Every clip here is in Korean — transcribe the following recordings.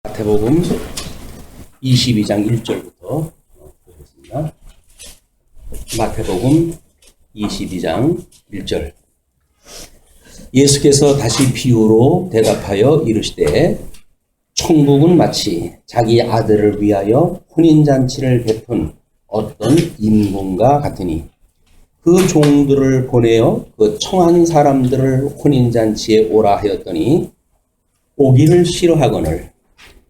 마태복음 22장 1절부터 보겠습니다. 마태복음 22장 1절. 예수께서 다시 비유로 대답하여 이르시되 천국은 마치 자기 아들을 위하여 혼인잔치를 베푼 어떤 임금과 같으니 그 종들을 보내어 그 청한 사람들을 혼인잔치에 오라 하였더니 오기를 싫어하거늘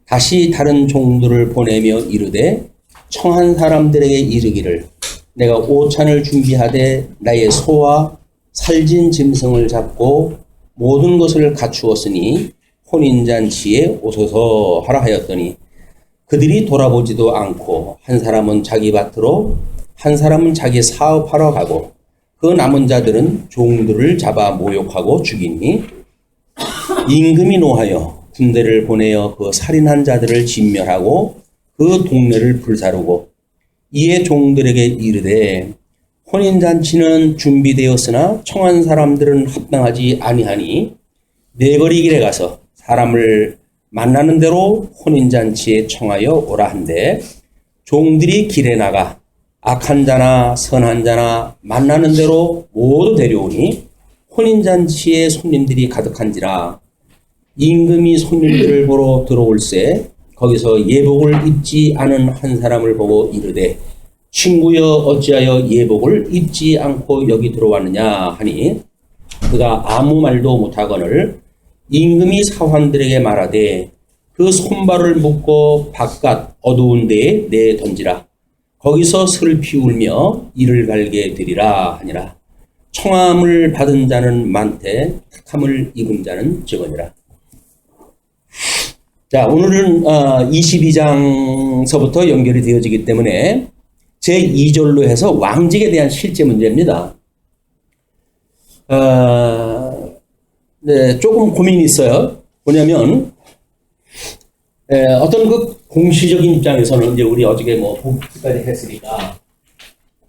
다시 다른 종들을 보내며 이르되 청한 사람들에게 이르기를 내가 오찬을 준비하되 나의 소와 살진 짐승을 잡고 모든 것을 갖추었으니 혼인잔치에 오소서 하라 하였더니 그들이 돌아보지도 않고 한 사람은 자기 밭으로 한 사람은 자기 사업하러 가고 그 남은 자들은 종들을 잡아 모욕하고 죽이니 임금이 노하여 군대를 보내어 그 살인한 자들을 진멸하고 그 동네를 불사르고 이에 종들에게 이르되 혼인잔치는 준비되었으나 청한 사람들은 합당하지 아니하니 네거리 길에 가서 사람을 만나는 대로 혼인잔치에 청하여 오라 한데 종들이 길에 나가 악한 자나 선한 자나 만나는 대로 모두 데려오니 혼인잔치에 손님들이 가득한지라 임금이 손님들을 보러 들어올새 거기서 예복을 입지 않은 한 사람을 보고 이르되 친구여 어찌하여 예복을 입지 않고 여기 들어왔느냐 하니 그가 아무 말도 못하거늘 임금이 사환들에게 말하되 그 손발을 묶고 바깥 어두운 데에 내 던지라 거기서 슬피 울며 이를 갈게 되리라 하니라. 청함을 받은 자는 많되 택함을 입은 자는 적으니라. 자, 오늘은 22장서부터 연결이 되어지기 때문에 제2절로 해서 왕직에 대한 실제 문제입니다. 네, 조금 고민이 있어요. 뭐냐면 어떤 그 공시적인 입장에서는 이제 우리 어저께 복습까지 했으니까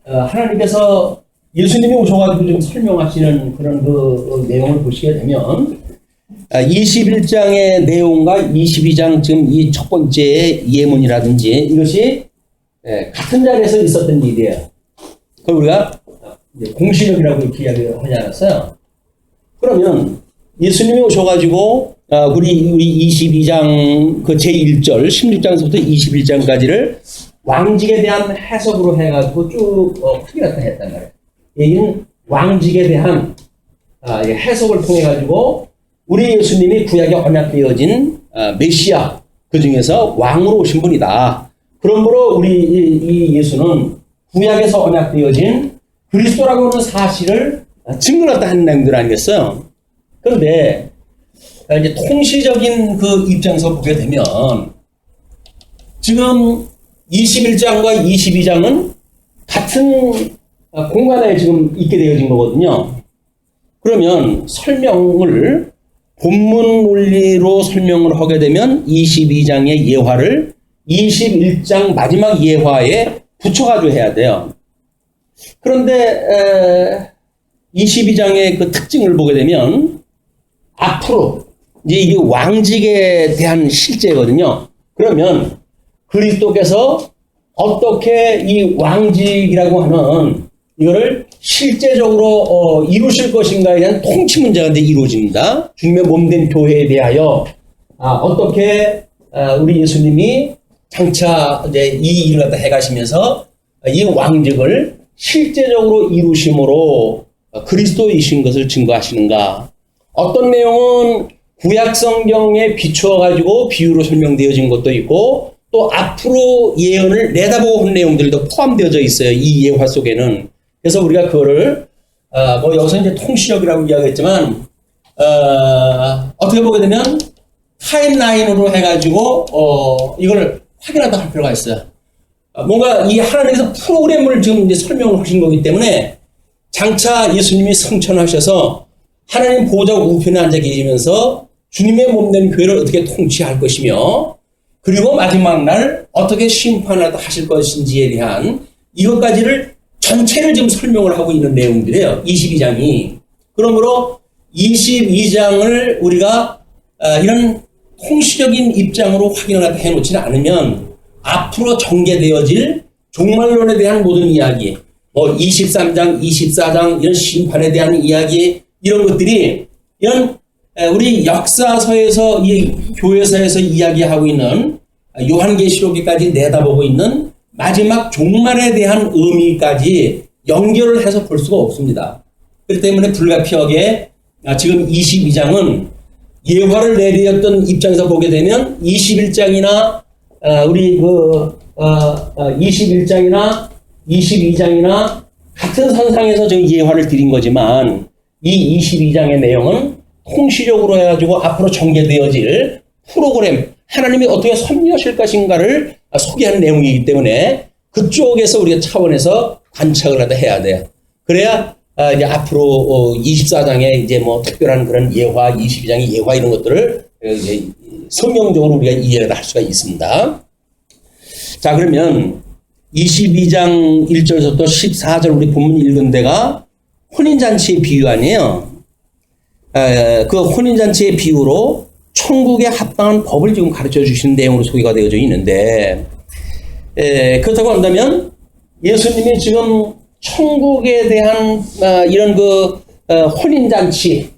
하나님께서 예수님이 오셔가지고 좀 설명하시는 그런 그 내용을 보시게 되면 21장의 내용과 22장 지금 이 첫 번째 예문이라든지 이것이 같은 자리에서 있었던 일이에요. 그걸 우리가 공시적이라고 이렇게 이야기를 하지 않았어요. 그러면 예수님이 오셔가지고 우리 22장 그 제1절 16장서부터 21장까지를 왕직에 대한 해석으로 해가지고 쭉 풀이갔다 했단 말이에요. 얘는 왕직에 대한 해석을 통해가지고 우리 예수님이 구약에 언약되어진 메시아 그 중에서 왕으로 오신 분이다. 그러므로 우리 이 예수는 구약에서 언약되어진 그리스도라고 하는 사실을 증거했다 하는 내용들 아니겠어요? 그런데 이제 통시적인 그 입장에서 보게 되면 지금 21장과 22장은 같은 공간에 지금 있게 되어진 거거든요. 그러면 설명을 본문 논리로 설명을 하게 되면 22장의 예화를 21장 마지막 예화에 붙여가지고 해야 돼요. 그런데 22장의 그 특징을 보게 되면 앞으로 이제 이게 왕직에 대한 실제거든요. 그러면 그리스도께서 어떻게 이 왕직이라고 하는 이거를 실제적으로 이루실 것인가에 대한 통치 문제가 이제 이루어집니다. 주님의 몸된 교회에 대하여 어떻게 우리 예수님이 장차 이제 이 일을 갖다 해가시면서 이 왕직을 실제적으로 이루심으로 그리스도이신 것을 증거하시는가? 어떤 내용은 구약 성경에 비추어 가지고 비유로 설명되어진 것도 있고 또 앞으로 예언을 내다보고 한 내용들도 포함되어져 있어요. 이 예화 속에는. 그래서 우리가 그거를 여기서 이제 통시적이라고 이야기했지만 어떻게 보게 되면 타임라인으로 해가지고 이걸 확인하다 할 필요가 있어요. 뭔가 이 하나님께서 프로그램을 지금 이제 설명을 하신 거기 때문에 장차 예수님이 승천하셔서 하나님 보좌 우편에 앉아 계시면서 주님의 몸된 교회를 어떻게 통치할 것이며 그리고 마지막 날 어떻게 심판을 하실 것인지에 대한 이것까지를 전체를 지금 설명을 하고 있는 내용들이에요. 22장이. 그러므로 22장을 우리가 이런 통시적인 입장으로 확인을 해놓지 않으면 앞으로 전개되어질 종말론에 대한 모든 이야기, 뭐 23장, 24장 이런 심판에 대한 이야기 이런 것들이 이런 우리 역사서에서 이 교회사에서 이야기하고 있는 요한계시록에까지 내다보고 있는 마지막 종말에 대한 의미까지 연결을 해서 볼 수가 없습니다. 그렇기 때문에 불가피하게 지금 22장은 예화를 내리었던 입장에서 보게 되면 21장이나 우리 21장이나 22장이나 같은 선상에서 지금 예화를 드린 거지만 이 22장의 내용은 통시적으로 해가지고 앞으로 전개되어질 프로그램, 하나님이 어떻게 섭리하실 것인가를 소개하는 내용이기 때문에 그쪽에서 우리가 차원에서 관찰을 하다 해야 돼요. 그래야 이제 앞으로 24장에 이제 뭐 특별한 그런 예화, 22장의 예화 이런 것들을 이제 성경적으로 우리가 이해를 할 수가 있습니다. 자, 그러면 22장 1절부터 14절 우리 본문 읽은 데가 혼인잔치의 비유 아니에요. 그 혼인잔치의 비유로 천국에 합당한 법을 지금 가르쳐 주시는 내용으로 소개가 되어져 있는데, 그렇다고 한다면 예수님이 지금 천국에 대한 이런 혼인잔치,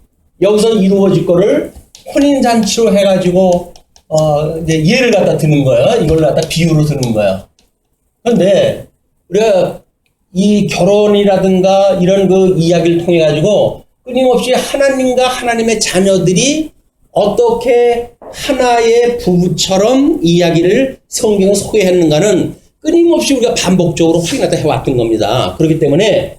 여기서 이루어질 거를 혼인잔치로 해가지고 이제 예를 갖다 드는 거예요. 이걸 갖다 비유로 드는 거예요. 그런데 우리가 이 결혼이라든가 이런 이야기를 통해 가지고 끊임없이 하나님과 하나님의 자녀들이 어떻게 하나의 부부처럼 이야기를 성경에 소개했는가는 끊임없이 우리가 반복적으로 확인하다 해왔던 겁니다. 그렇기 때문에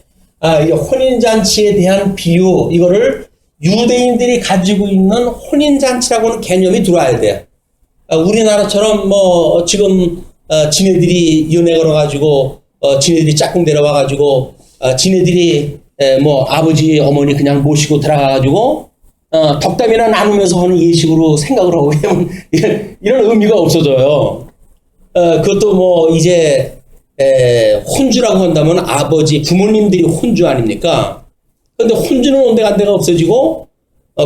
이 혼인잔치에 대한 비유, 이거를 유대인들이 가지고 있는 혼인잔치라고는 개념이 들어와야 돼요. 우리나라처럼 뭐 지금 지네들이 연애 걸어가지고 지네들이 짝꿍 데려와가지고 지네들이 뭐 아버지 어머니 그냥 모시고 들어가가지고 덕담이나 나누면서 하는 예식으로 생각을 하고 하면 이런 의미가 없어져요. 그것도 뭐 이제 혼주라고 한다면 아버지 부모님들이 혼주 아닙니까? 그런데 혼주는 온데간데가 없어지고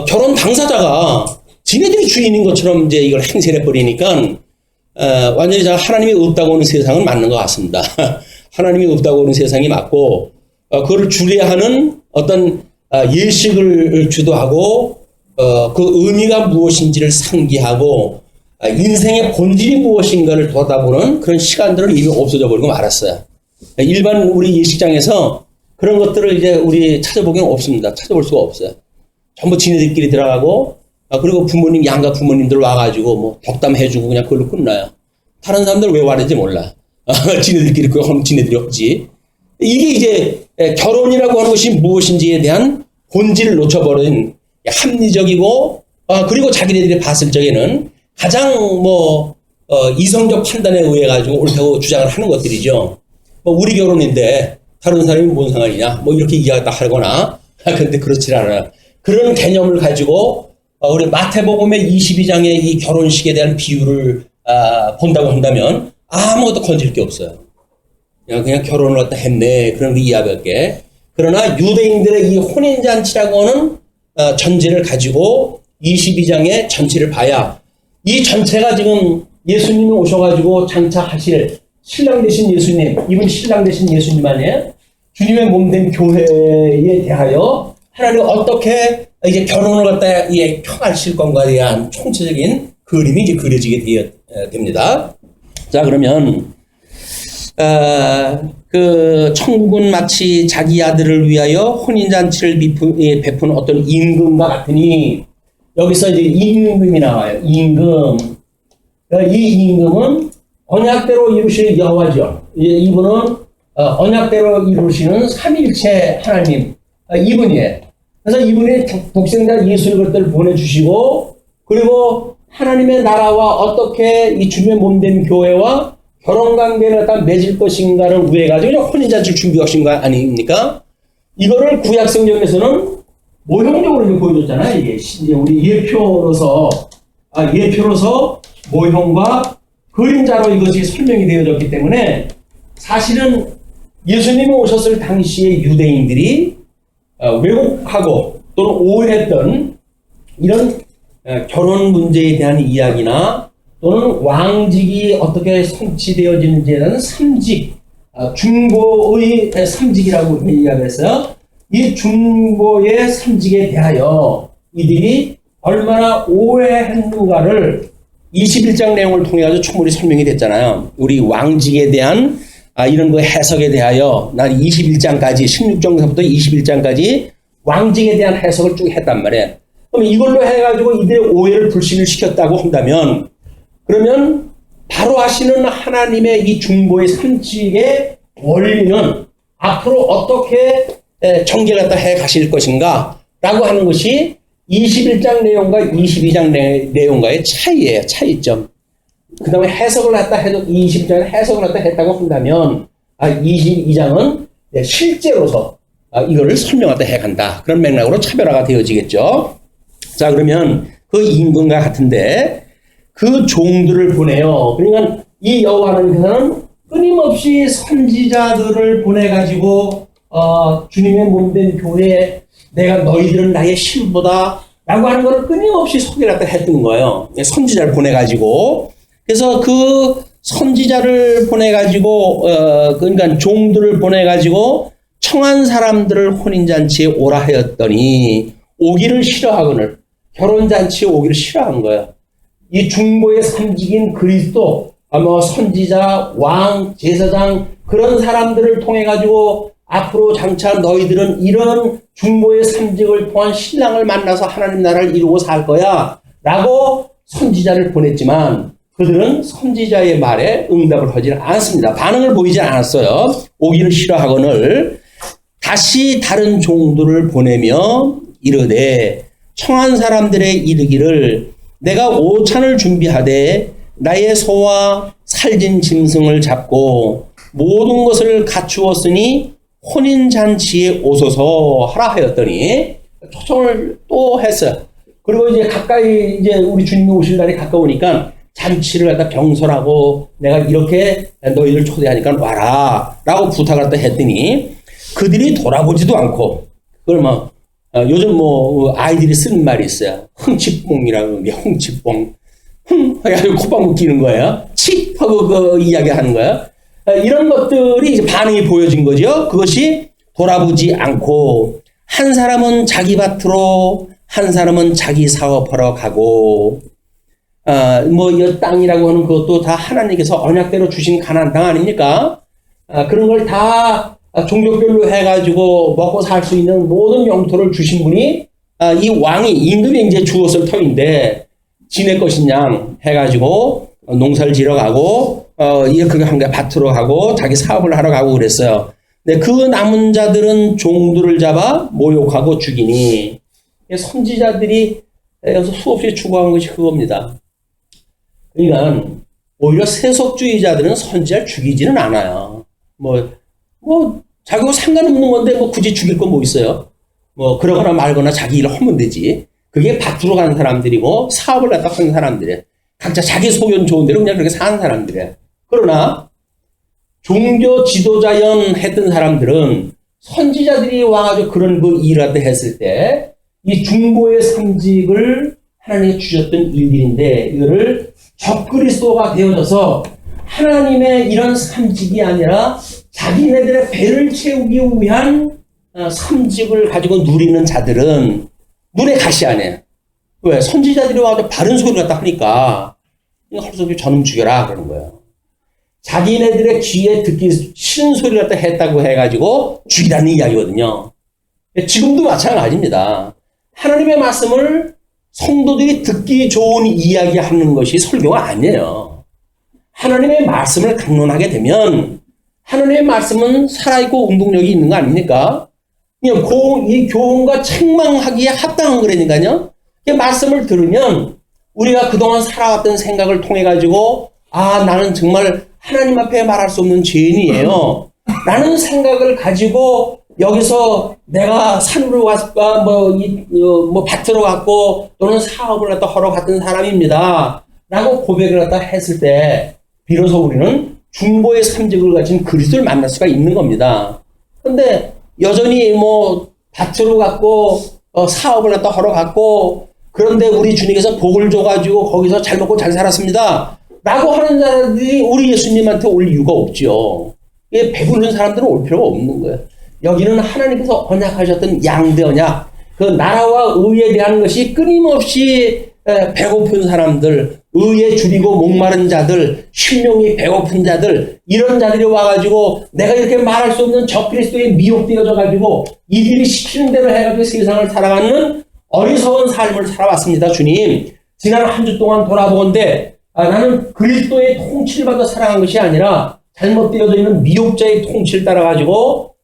결혼 당사자가 지네들이 주인인 것처럼 이제 이걸 행세를 해버리니까 완전히 하나님이 없다고 하는 세상은 맞는 것 같습니다. 하나님이 없다고 하는 세상이 맞고 그거를 주례하는 어떤 예식을 주도하고 그 의미가 무엇인지를 상기하고 인생의 본질이 무엇인가를 돌아다보는 그런 시간들은 이미 없어져 버리고 말았어요. 일반 우리 예식장에서 그런 것들을 이제 우리 찾아보기는 없습니다. 찾아볼 수가 없어요. 전부 지네들끼리 들어가고 그리고 부모님, 양가 부모님들 와가지고 뭐 덕담해주고 그냥 그걸로 끝나요. 다른 사람들 왜 와는지 몰라. 지네들끼리 그거 하면 지네들이 없지. 이게 이제 결혼이라고 하는 것이 무엇인지에 대한 본질을 놓쳐버린 합리적이고 그리고 자기네들이 봤을 적에는 가장 이성적 판단에 의해 가지고 옳다고 주장을 하는 것들이죠. 우리 결혼인데 다른 사람이 뭔 상관이냐 이렇게 이야기하거나 근데 그렇지 않아요. 그런 개념을 가지고 우리 마태복음의 22장의 이 결혼식에 대한 비유를 본다고 한다면 아무것도 건질 게 없어요. 그냥 결혼을 갖다 했네 그런 이야기밖에. 그러나 유대인들의 이 혼인잔치라고 하는 전제를 가지고 22장의 전체를 봐야 이 전체가 지금 예수님이 오셔가지고 장차하실 신랑 되신 예수님, 이분 신랑 되신 예수님 아니에요? 주님의 몸된 교회에 대하여 하나님 어떻게 이제 결혼을 갖다 평하실 건가에 대한 총체적인 그림이 이제 그려지게 됩니다. 자, 그러면 그 천국은 마치 자기 아들을 위하여 혼인잔치를 베푼 어떤 임금과 같으니 여기서 이제 임금이 나와요. 임금. 이 임금은 언약대로 이루시는 여호와죠. 이분은 언약대로 이루시는 삼일체 하나님 이분이에요. 그래서 이분이 독생자 예수 그리스도를 보내주시고 그리고 하나님의 나라와 어떻게 이 주님의 몸된 교회와 결혼관계를 갖다 맺을 것인가를 위해 가지고 혼인잔치를 준비하신 거 아닙니까? 이거를 구약성경에서는 모형적으로 보여줬잖아요. 이게 이제 우리 예표로서 모형과 그림자로 이것이 설명이 되어졌기 때문에 사실은 예수님이 오셨을 당시에 유대인들이 왜곡하고 또는 오해했던 이런 결혼 문제에 대한 이야기나 또는 왕직이 어떻게 성취되어지는지에 대한 삼직, 중보의 삼직이라고 이야기했어요. 이 중보의 삼직에 대하여 이들이 얼마나 오해했는가를 21장 내용을 통해 가지고 충분히 설명이 됐잖아요. 우리 왕직에 대한 이런 거 해석에 대하여 난 21장까지 16장부터 21장까지 왕직에 대한 해석을 쭉 했단 말이에요. 그럼 이걸로 해가지고 이들의 오해를 불신을 시켰다고 한다면 그러면 바로 하시는 하나님의 이 중보의 삼직의 원리는 앞으로 어떻게 전개 갖다 해 가실 것인가 라고 하는 것이 21장 내용과 22장 내용과의 차이예요. 차이점. 그 다음에 해석을 갖다 해도 22장에 해석을 갖다 했다고 한다면 22장은 실제로서 이거를 설명 갖다 해간다. 그런 맥락으로 차별화가 되어지겠죠. 자, 그러면 그 임금과 같은데 그 종들을 보내요. 그러니까 이 여호와 하나님께서는 끊임없이 선지자들을 보내가지고 주님의 몸된 교회에 내가 너희들은 나의 신부다 라고 하는 것을 끊임없이 소개를 갖다 했던 거예요. 선지자를 보내가지고. 그래서 그 선지자를 보내가지고 그러니까 종들을 보내가지고 청한 사람들을 혼인잔치에 오라 하였더니 오기를 싫어하거늘 결혼잔치에 오기를 싫어한 거예요. 이 중보의 삼직인 그리스도 선지자, 왕, 제사장 그런 사람들을 통해 가지고 앞으로 장차 너희들은 이런 중보의 삼직을 통한 신랑을 만나서 하나님 나라를 이루고 살 거야 라고 선지자를 보냈지만 그들은 선지자의 말에 응답을 하지 않습니다. 반응을 보이지 않았어요. 오기를 싫어하거늘 다시 다른 종들을 보내며 이르되 청한 사람들의 이르기를 내가 오찬을 준비하되 나의 소와 살진 짐승을 잡고 모든 것을 갖추었으니 혼인잔치에 오소서 하라 하였더니 초청을 또 했어요. 그리고 이제 가까이 이제 우리 주님이 오실 날이 가까우니까 잔치를 갖다 병설하고 내가 이렇게 너희들 초대하니까 와라 라고 부탁을 갖다 했더니 그들이 돌아보지도 않고 그걸 막 요즘 아이들이 쓰는 말이 있어요. 흥칫뽕이라고 흥칫뽕 해가지고 콧방 웃기는 거예요. 칙 하고 그 이야기 하는 거예요. 이런 것들이 이제 반응이 보여진 거죠. 그것이 돌아보지 않고 한 사람은 자기 밭으로 한 사람은 자기 사업하러 가고 이 땅이라고 하는 그것도 다 하나님께서 언약대로 주신 가나안 땅 아닙니까? 그런 걸 다 종족별로 해가지고 먹고 살 수 있는 모든 영토를 주신 분이 이 왕이 임금이 이제 주었을 터인데 지네 것이냐 해가지고 농사를 지러 가고 이렇게 한 게 밭으로 가고 자기 사업을 하러 가고 그랬어요. 근데 그 남은 자들은 종들을 잡아 모욕하고 죽이니 선지자들이 여기서 수없이 추구한 것이 그겁니다. 그러니까 오히려 세속주의자들은 선지자를 죽이지는 않아요. 자기하고 상관없는 건데 굳이 죽일 건 뭐 있어요? 그러거나 말거나 자기 일을 하면 되지. 그게 밭으로 가는 사람들이고 사업을 갖다 하는 사람들이에요. 각자 자기 소견 좋은 대로 그냥 그렇게 사는 사람들이에요. 그러나 종교 지도자연 했던 사람들은 선지자들이 와가지고 그런 그 일을 갖다 했을 때 이 중보의 삼직을 하나님이 주셨던 일들인데 이거를 적그리스도가 되어져서 하나님의 이런 삼직이 아니라 자기네들의 배를 채우기 위한 삼직을 가지고 누리는 자들은 눈에 가시 안 해요. 왜? 선지자들이 와서 바른 소리를 갖다 하니까 헐섭이 저놈 죽여라 그러는 거예요. 자기네들의 귀에 듣기 싫은 소리를 갖다 했다고 해가지고 죽이라는 이야기거든요. 지금도 마찬가지입니다. 하나님의 말씀을 성도들이 듣기 좋은 이야기하는 것이 설교가 아니에요. 하나님의 말씀을 강론하게 되면 하나님의 말씀은 살아있고 운동력이 있는 거 아닙니까? 이 교훈과 책망하기에 합당한 거라니까요. 이 말씀을 들으면 우리가 그동안 살아왔던 생각을 통해 가지고 나는 정말 하나님 앞에 말할 수 없는 죄인이에요. 라는 생각을 가지고 여기서 내가 산으로 갔을까 밭으로 갔고 또는 사업을 갖다 하러 갔던 사람입니다. 라고 고백을 갖다 했을 때 비로소 우리는 중보의 삼직을 가진 그리스도를 만날 수가 있는 겁니다. 근데 여전히 밭으로 갔고 사업을 갖다 하러 갔고 그런데 우리 주님께서 복을 줘가지고 거기서 잘 먹고 잘 살았습니다. 라고 하는 자들이 우리 예수님한테 올 이유가 없죠. 배부른 사람들은 올 필요가 없는 거예요. 여기는 하나님께서 언약하셨던 양대 언약, 그 나라와 의에 대한 것이 끊임없이 배고픈 사람들, 의에 줄이고 목마른 자들, 심령이 배고픈 자들, 이런 자들이 와가지고 내가 이렇게 말할 수 없는 적그리스도에 미혹되어져가지고 이들이 시키는 대로 해가지고 세상을 살아가는 어리석은 삶을 살아왔습니다. 주님, 지난 한 주 동안 돌아보건대 나는 그리스도의 통치를 받아 살아간 것이 아니라 잘못되어져 있는 미혹자의 통치를 따라가지고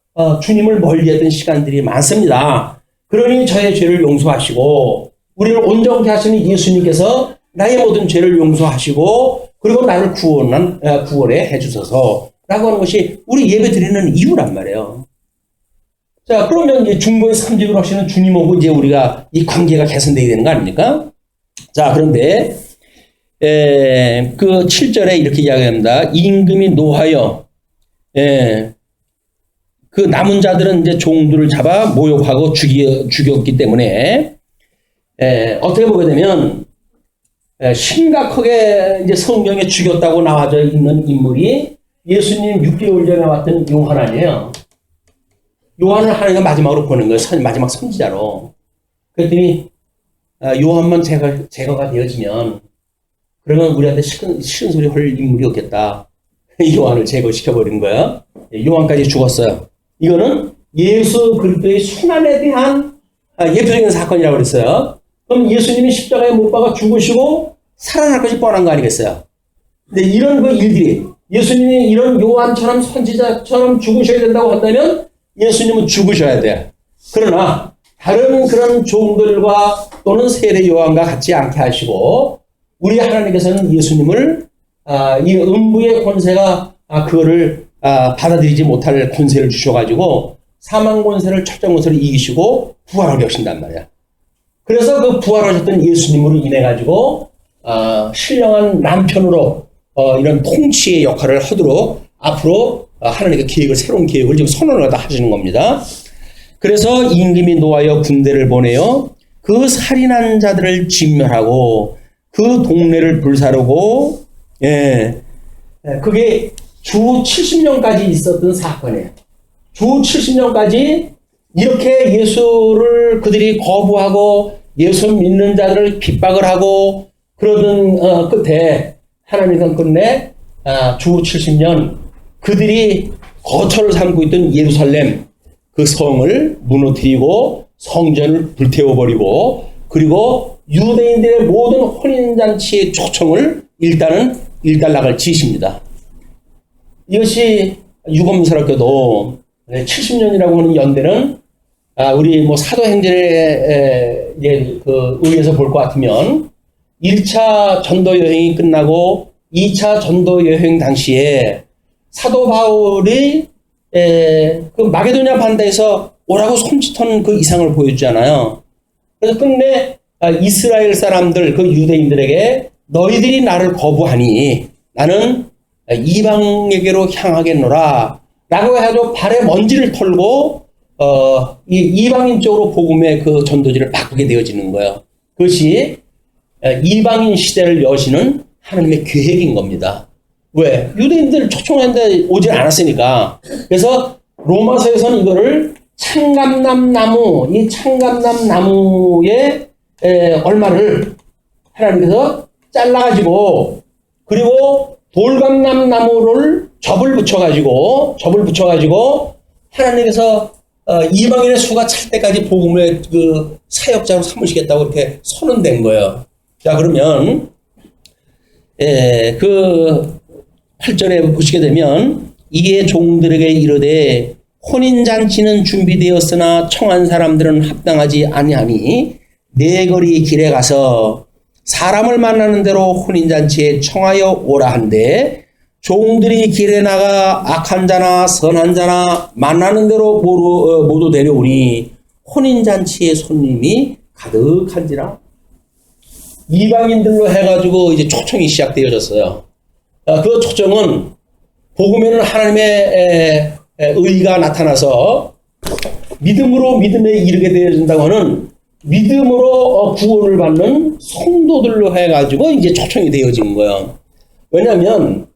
주님을 멀리했던 시간들이 많습니다. 그러니 저의 죄를 용서하시고 우리를 온전케 하시는 예수님께서 나의 모든 죄를 용서하시고 그리고 나를 구원해 해주소서 라고 하는 것이 우리 예배 드리는 이유란 말이에요. 자, 그러면 이제 중보의 3직을 하시는 주님하고 이제 우리가 이 관계가 개선되어야 되는 거 아닙니까? 자, 그런데 그 7절에 이렇게 이야기합니다. 임금이 노하여 그 남은 자들은 이제 종들을 잡아 모욕하고 죽였기 때문에 어떻게 보게 되면 심각하게 이제 성경에 죽였다고 나와져 있는 인물이 예수님 6개월 전에 왔던 요한 아니에요. 요한을 하나님가 마지막으로 보낸 거예요. 마지막 선지자로. 그랬더니 요한만 제거가 되어지면 그러면 우리한테 싫은 소리 할 인물이 없겠다. 요한을 제거시켜버린 거예요. 요한까지 죽었어요. 이거는 예수 그리스도의 순환에 대한 예표적인 사건이라고 그랬어요. 그럼 예수님이 십자가에 못 박아 죽으시고 살아날 것이 뻔한 거 아니겠어요? 근데 이런 그 일들이 예수님이 이런 요한처럼 선지자처럼 죽으셔야 된다고 한다면 예수님은 죽으셔야 돼요. 그러나 다른 그런 종들과 또는 세례 요한과 같지 않게 하시고 우리 하나님께서는 예수님을 이 음부의 권세가 그거를 받아들이지 못할 권세를 주셔가지고 사망 권세를 철장 권세를 이기시고 부활하게 하신단 말이야. 그래서 그 부활하셨던 예수님으로 인해 가지고 신령한 남편으로 이런 통치의 역할을 하도록 앞으로 하나님의 계획을 새로운 계획을 지금 선언을 하시는 겁니다. 그래서 임금이 노하여 군대를 보내어 그 살인한 자들을 진멸하고 그 동네를 불사르고 그게 주 70년까지 있었던 사건이에요. 주 70년까지 이렇게 예수를 그들이 거부하고 예수 믿는 자들을 핍박을 하고 그러던 끝에 하나님은 끝내 주 70년 그들이 거처를 삼고 있던 예루살렘 그 성을 무너뜨리고 성전을 불태워버리고 그리고 유대인들의 모든 혼인잔치의 초청을 일단은 일단락을 지십니다. 이것이 유검스럽게도 70년이라고 하는 연대는 우리 뭐 사도행전에 의해서 볼 것 같으면 1차 전도 여행이 끝나고 2차 전도 여행 당시에 사도 바울이 그 마게도냐 반대에서 오라고 손짓한 그 이상을 보여주잖아요. 그래서 끝내 이스라엘 사람들 그 유대인들에게 너희들이 나를 거부하니 나는 이방에게로 향하겠노라 라고 해가지고 발에 먼지를 털고 이 이방인 쪽으로 복음의 그 전도지를 바꾸게 되어지는 거예요. 그것이 이방인 시대를 여시는 하나님의 계획인 겁니다. 왜? 유대인들 초청하는데 오질 않았으니까. 그래서 로마서에서는 이거를 창감남 나무, 이 창감남 나무의 얼마를 하나님께서 잘라가지고 그리고 돌감남 나무를 접을 붙여가지고 하나님께서 이방인의 수가 찰 때까지 복음의 그 사역자로 삼으시겠다고 이렇게 선언된 거예요. 자, 그러면 그 8절에 보시게 되면 이에 종들에게 이르되 혼인잔치는 준비되었으나 청한 사람들은 합당하지 아니하니 네 거리 길에 가서 사람을 만나는 대로 혼인잔치에 청하여 오라 한데 종들이 길에 나가 악한 자나 선한 자나 만나는 대로 모두 데려오니 혼인잔치의 손님이 가득한지라. 이방인들로 해가지고 이제 초청이 시작되어졌어요. 그 초청은 복음에는 하나님의 의가 나타나서 믿음으로 믿음에 이르게 되어진다고 하는 믿음으로 구원을 받는 성도들로 해가지고 이제 초청이 되어진 거예요. 왜냐하면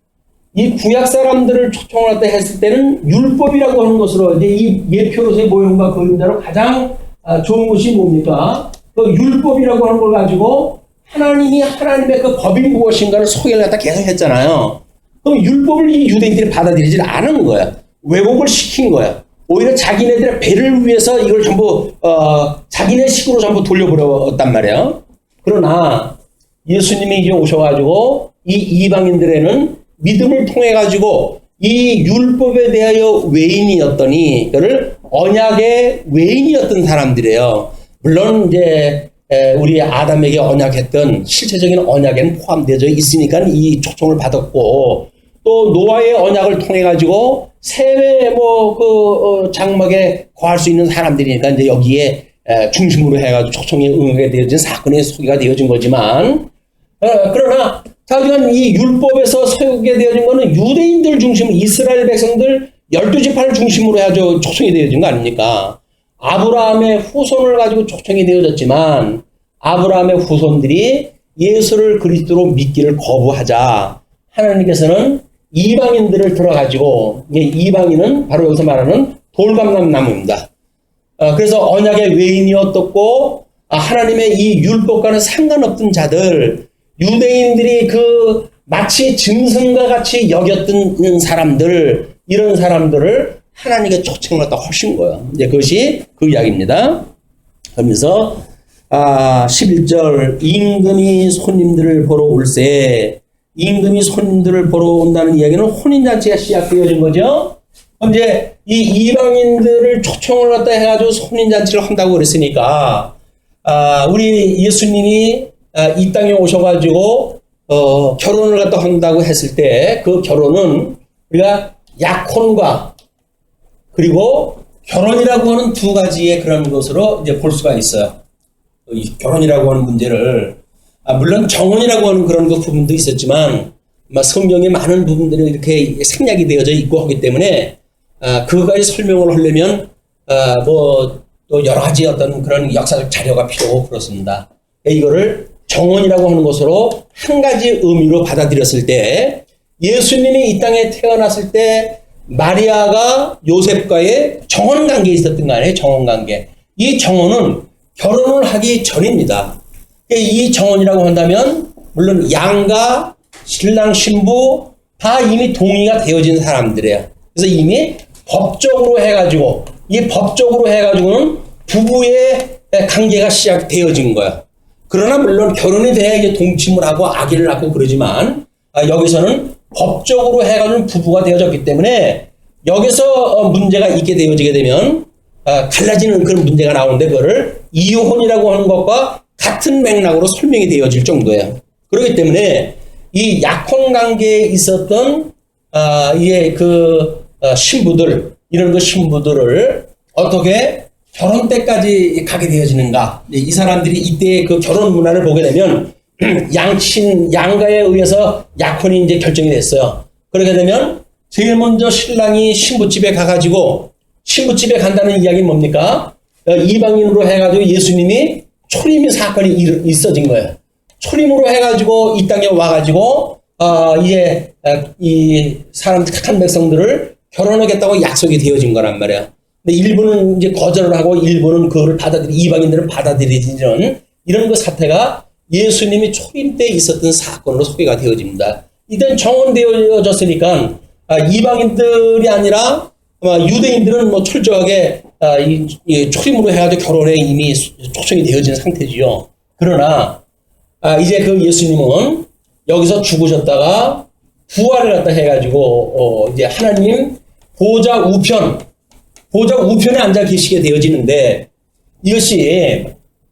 이 구약 사람들을 초청할 때 했을 때는 율법이라고 하는 것으로 이제 이 예표로서의 모형과 그림자로 가장 좋은 것이 뭡니까? 그 율법이라고 하는 걸 가지고 하나님이 하나님의 그 법이 무엇인가를 소개를 갖다 계속 했잖아요. 그럼 율법을 이 유대인들이 받아들이지 않은 거야. 왜곡을 시킨 거야. 오히려 자기네들의 배를 위해서 이걸 전부 자기네 식으로 전부 돌려버렸단 말이에요. 그러나 예수님이 이제 오셔가지고 이 이방인들에는 믿음을 통해 가지고 이 율법에 대하여 외인이었더니 그를 언약의 외인이었던 사람들이에요. 물론 이제 우리 아담에게 언약했던 실체적인 언약에는 포함되어 있으니까 이 초청을 받았고, 또 노아의 언약을 통해 가지고 세외 장막에 거할 수 있는 사람들이니까 이제 여기에 중심으로 해가지고 초청에 응하게 되어진 사건의 소개가 되어진 거지만, 그러나 자기가 이 율법에서 소개되어진 거는 유대인들 중심으로 이스라엘 백성들 12지파를 중심으로 해가지고 초청이 되어진 거 아닙니까? 아브라함의 후손을 가지고 초청이 되어졌지만 아브라함의 후손들이 예수를 그리스도로 믿기를 거부하자 하나님께서는 이방인들을 들어가지고, 이방인은 바로 여기서 말하는 돌감람나무입니다. 그래서 언약의 외인이었고 하나님의 이 율법과는 상관없던 자들, 유대인들이 그 마치 짐승과 같이 여겼던 사람들, 이런 사람들을 하나님께 초청을 갖다 하신 거예요. 이제 그것이 그 이야기입니다. 그러면서 11절 임금이 손님들을 보러 올세, 임금이 손님들을 보러 온다는 이야기는 혼인잔치가 시작되어진 거죠. 그럼 이제 이 이방인들을 초청을 갖다 해가지고 혼인잔치를 한다고 그랬으니까 우리 예수님이 이 땅에 오셔가지고 결혼을 갖다 한다고 했을 때 그 결혼은 우리가 약혼과 그리고 결혼이라고 하는 두 가지의 그런 것으로 이제 볼 수가 있어요. 이 결혼이라고 하는 문제를 물론 정혼이라고 하는 그런 그 부분도 있었지만 성경에 많은 부분들이 이렇게 생략이 되어져 있고 하기 때문에 그거까지 설명을 하려면 또 여러 가지 어떤 그런 역사적 자료가 필요하고 그렇습니다. 이거를 정혼이라고 하는 것으로 한 가지 의미로 받아들였을 때, 예수님이 이 땅에 태어났을 때 마리아가 요셉과의 정혼 관계에 있었던 거 아니에요? 정혼 관계. 이 정혼은 결혼을 하기 전입니다. 이 정혼이라고 한다면 물론 양가, 신랑, 신부 다 이미 동의가 되어진 사람들이에요. 그래서 이미 법적으로 해가지고는 부부의 관계가 시작되어진 거예요. 그러나 물론 결혼이 돼야 이제 동침을 하고 아기를 낳고 그러지만 여기서는 법적으로 해가지고 부부가 되어졌기 때문에 여기서 문제가 있게 되어지게 되면 갈라지는 그런 문제가 나오는데 그거를 이혼이라고 하는 것과 같은 맥락으로 설명이 되어질 정도예요. 그렇기 때문에 이 약혼 관계에 있었던 신부들, 이런 그 신부들을 어떻게 결혼 때까지 가게 되어지는가? 이 사람들이 이때의 그 결혼 문화를 보게 되면 양가에 의해서 약혼이 이제 결정이 됐어요. 그렇게 되면 제일 먼저 신랑이 신부집에 가가지고, 신부집에 간다는 이야기는 뭡니까? 이방인으로 해가지고 예수님이 초림의 사건이 있어진 거예요. 초림으로 해가지고 이 땅에 와가지고 이제 이 사람 착한 백성들을 결혼하겠다고 약속이 되어진 거란 말이야. 근데 일부는 이제 거절을 하고 일부는 그거를 이방인들은 받아들이는 이런 그 사태가 예수님이 초림 때 있었던 사건으로 소개가 되어집니다. 이땐 정혼되어졌으니까 이방인들이 아니라 유대인들은 철저하게 이 초림으로 해가지고 결혼에 이미 초청이 되어진 상태지요. 그러나 이제 그 예수님은 여기서 죽으셨다가 부활을 갖다 해가지고 이제 하나님 보좌 우편에 앉아 계시게 되어지는데, 이것이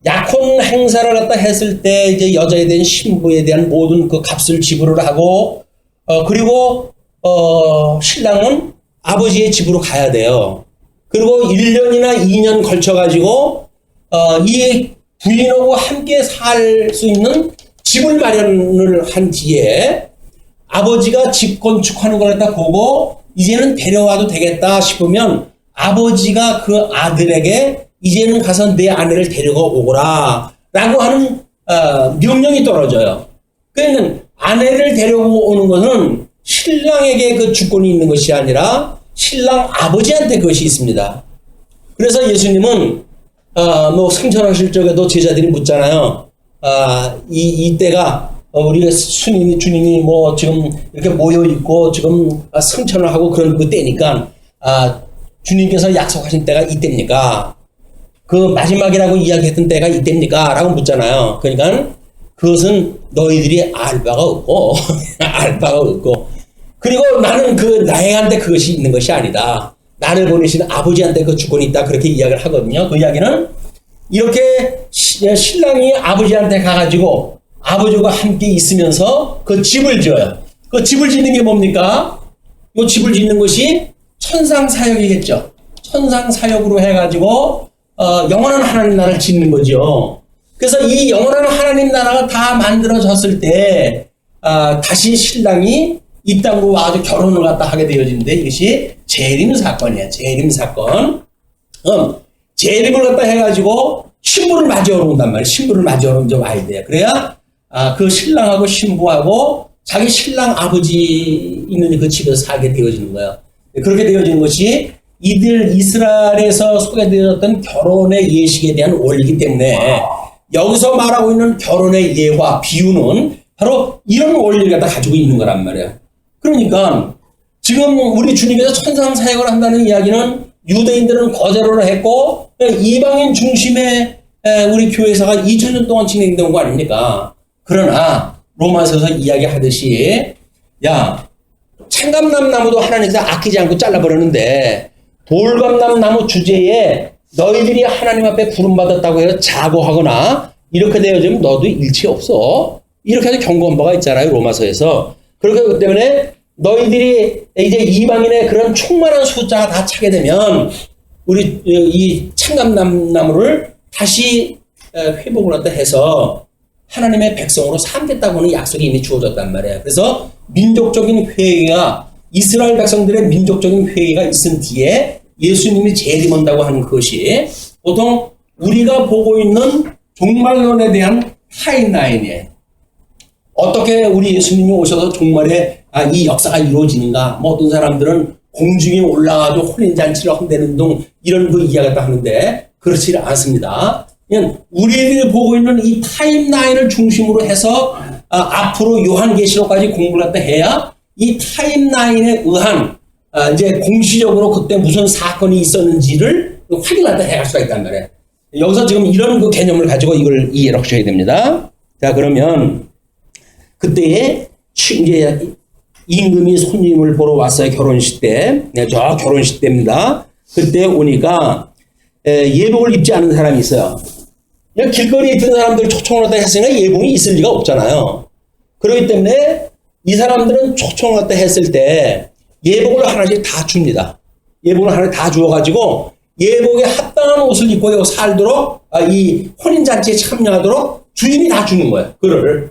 약혼 행사를 갖다 했을 때 이제 여자에 대한 신부에 대한 모든 그 값을 지불을 하고 그리고 신랑은 아버지의 집으로 가야 돼요. 그리고 1년이나 2년 걸쳐가지고 이 부인하고 함께 살 수 있는 집을 마련을 한 뒤에 아버지가 집 건축하는 걸 갖다 보고 이제는 데려와도 되겠다 싶으면 아버지가 그 아들에게 이제는 가서 내 아내를 데리고 오거라 라고 하는 명령이 떨어져요. 그러니까 아내를 데려오는 것은 신랑에게 그 주권이 있는 것이 아니라 신랑 아버지한테 그것이 있습니다. 그래서 예수님은 뭐 성천하실 적에도 제자들이 묻잖아요. 이때가 우리가 주님이 뭐 지금 이렇게 모여 있고 지금 성천을 하고 그런 그 때니까 주님께서 약속하신 때가 이때입니까? 그 마지막이라고 이야기했던 때가 이때입니까? 라고 묻잖아요. 그러니까 그것은 너희들이 알 바가 없고 알 바가 없고 그리고 나는 나한테 그것이 있는 것이 아니다. 나를 보내신 아버지한테 그 주권이 있다. 그렇게 이야기를 하거든요. 그 이야기는 이렇게 신랑이 아버지한테 가가지고 아버지와 함께 있으면서 그 집을 지어요. 그 집을 짓는 게 뭡니까? 이 집을 짓는 것이 천상사역이겠죠. 천상사역으로 해가지고 영원한 하나님 나라를 짓는 거죠. 그래서 이 영원한 하나님 나라가 다 만들어졌을 때 다시 신랑이 이 땅으로 와서 결혼을 갖다 하게 되어지는데 이것이 재림 사건이에요. 재림 사건. 재림을 갖다 해가지고 신부를 맞이하러 온단 말이에요. 신부를 맞이하러 이제 와야 돼요. 그래야 그 신랑하고 신부하고 자기 신랑 아버지 있는 그 집에서 살게 되어지는 거예요. 그렇게 되어지는 것이 이들 이스라엘에서 소개되었던 결혼의 예식에 대한 원리이기 때문에 여기서 말하고 있는 결혼의 예화, 비유는 바로 이런 원리를 갖다 가지고 있는 거란 말이에요. 그러니까 지금 우리 주님께서 천상사역을 한다는 이야기는 유대인들은 거절을 했고 이방인 중심의 우리 교회사가 2000년 동안 진행된 거 아닙니까? 그러나 로마서에서 이야기하듯이 야 참감람 나무도 하나님께서 아끼지 않고 잘라버렸는데 돌감람 나무 주제에 너희들이 하나님 앞에 부름받았다고 해서 자고하거나 이렇게 되어지면 너도 일치 없어. 이렇게 해서 경고한 바가 있잖아요. 로마서에서. 그렇기 때문에 너희들이 이제 이방인의 그런 충만한 숫자가 다 차게 되면 우리 이 참감나무를 다시 회복을 갖다 해서 하나님의 백성으로 삼겠다고 하는 약속이 이미 주어졌단 말이에요. 그래서 민족적인 회개가 이스라엘 백성들의 민족적인 회개가 있은 뒤에 예수님이 재림한다고 하는 것이 보통 우리가 보고 있는 종말론에 대한 타임라인이에요. 어떻게 우리 예수님이 오셔서 종말에 이 역사가 이루어지는가? 뭐 어떤 사람들은 공중에 올라가도 혼인잔치를 한다는 등 이런 그 이야기를 하는데 그렇지 않습니다. 그냥 우리들이 보고 있는 이 타임라인을 중심으로 해서 앞으로 요한계시록까지 공부를 갖다 해야 이 타임라인에 의한 이제 공시적으로 그때 무슨 사건이 있었는지를 확인하다 해갈 수가 있단 말이에요. 여기서 지금 이런 그 개념을 가지고 이걸 이해를 하셔야 됩니다. 자, 그러면 그때에 이제 임금이 손님을 보러 왔어요. 결혼식 때. 네, 저 결혼식 때입니다. 그때 오니까 예복을 입지 않은 사람이 있어요. 길거리에 있던 사람들 초청을 갖다 했으니까 예복이 있을 리가 없잖아요. 그렇기 때문에 이 사람들은 초청을 갖다 했을 때 예복을 하나씩 다 줍니다. 예복을 하나 다 주어가지고 예복에 합당한 옷을 입고 살도록 이 혼인잔치에 참여하도록 주인이 다 주는 거예요. 그거를.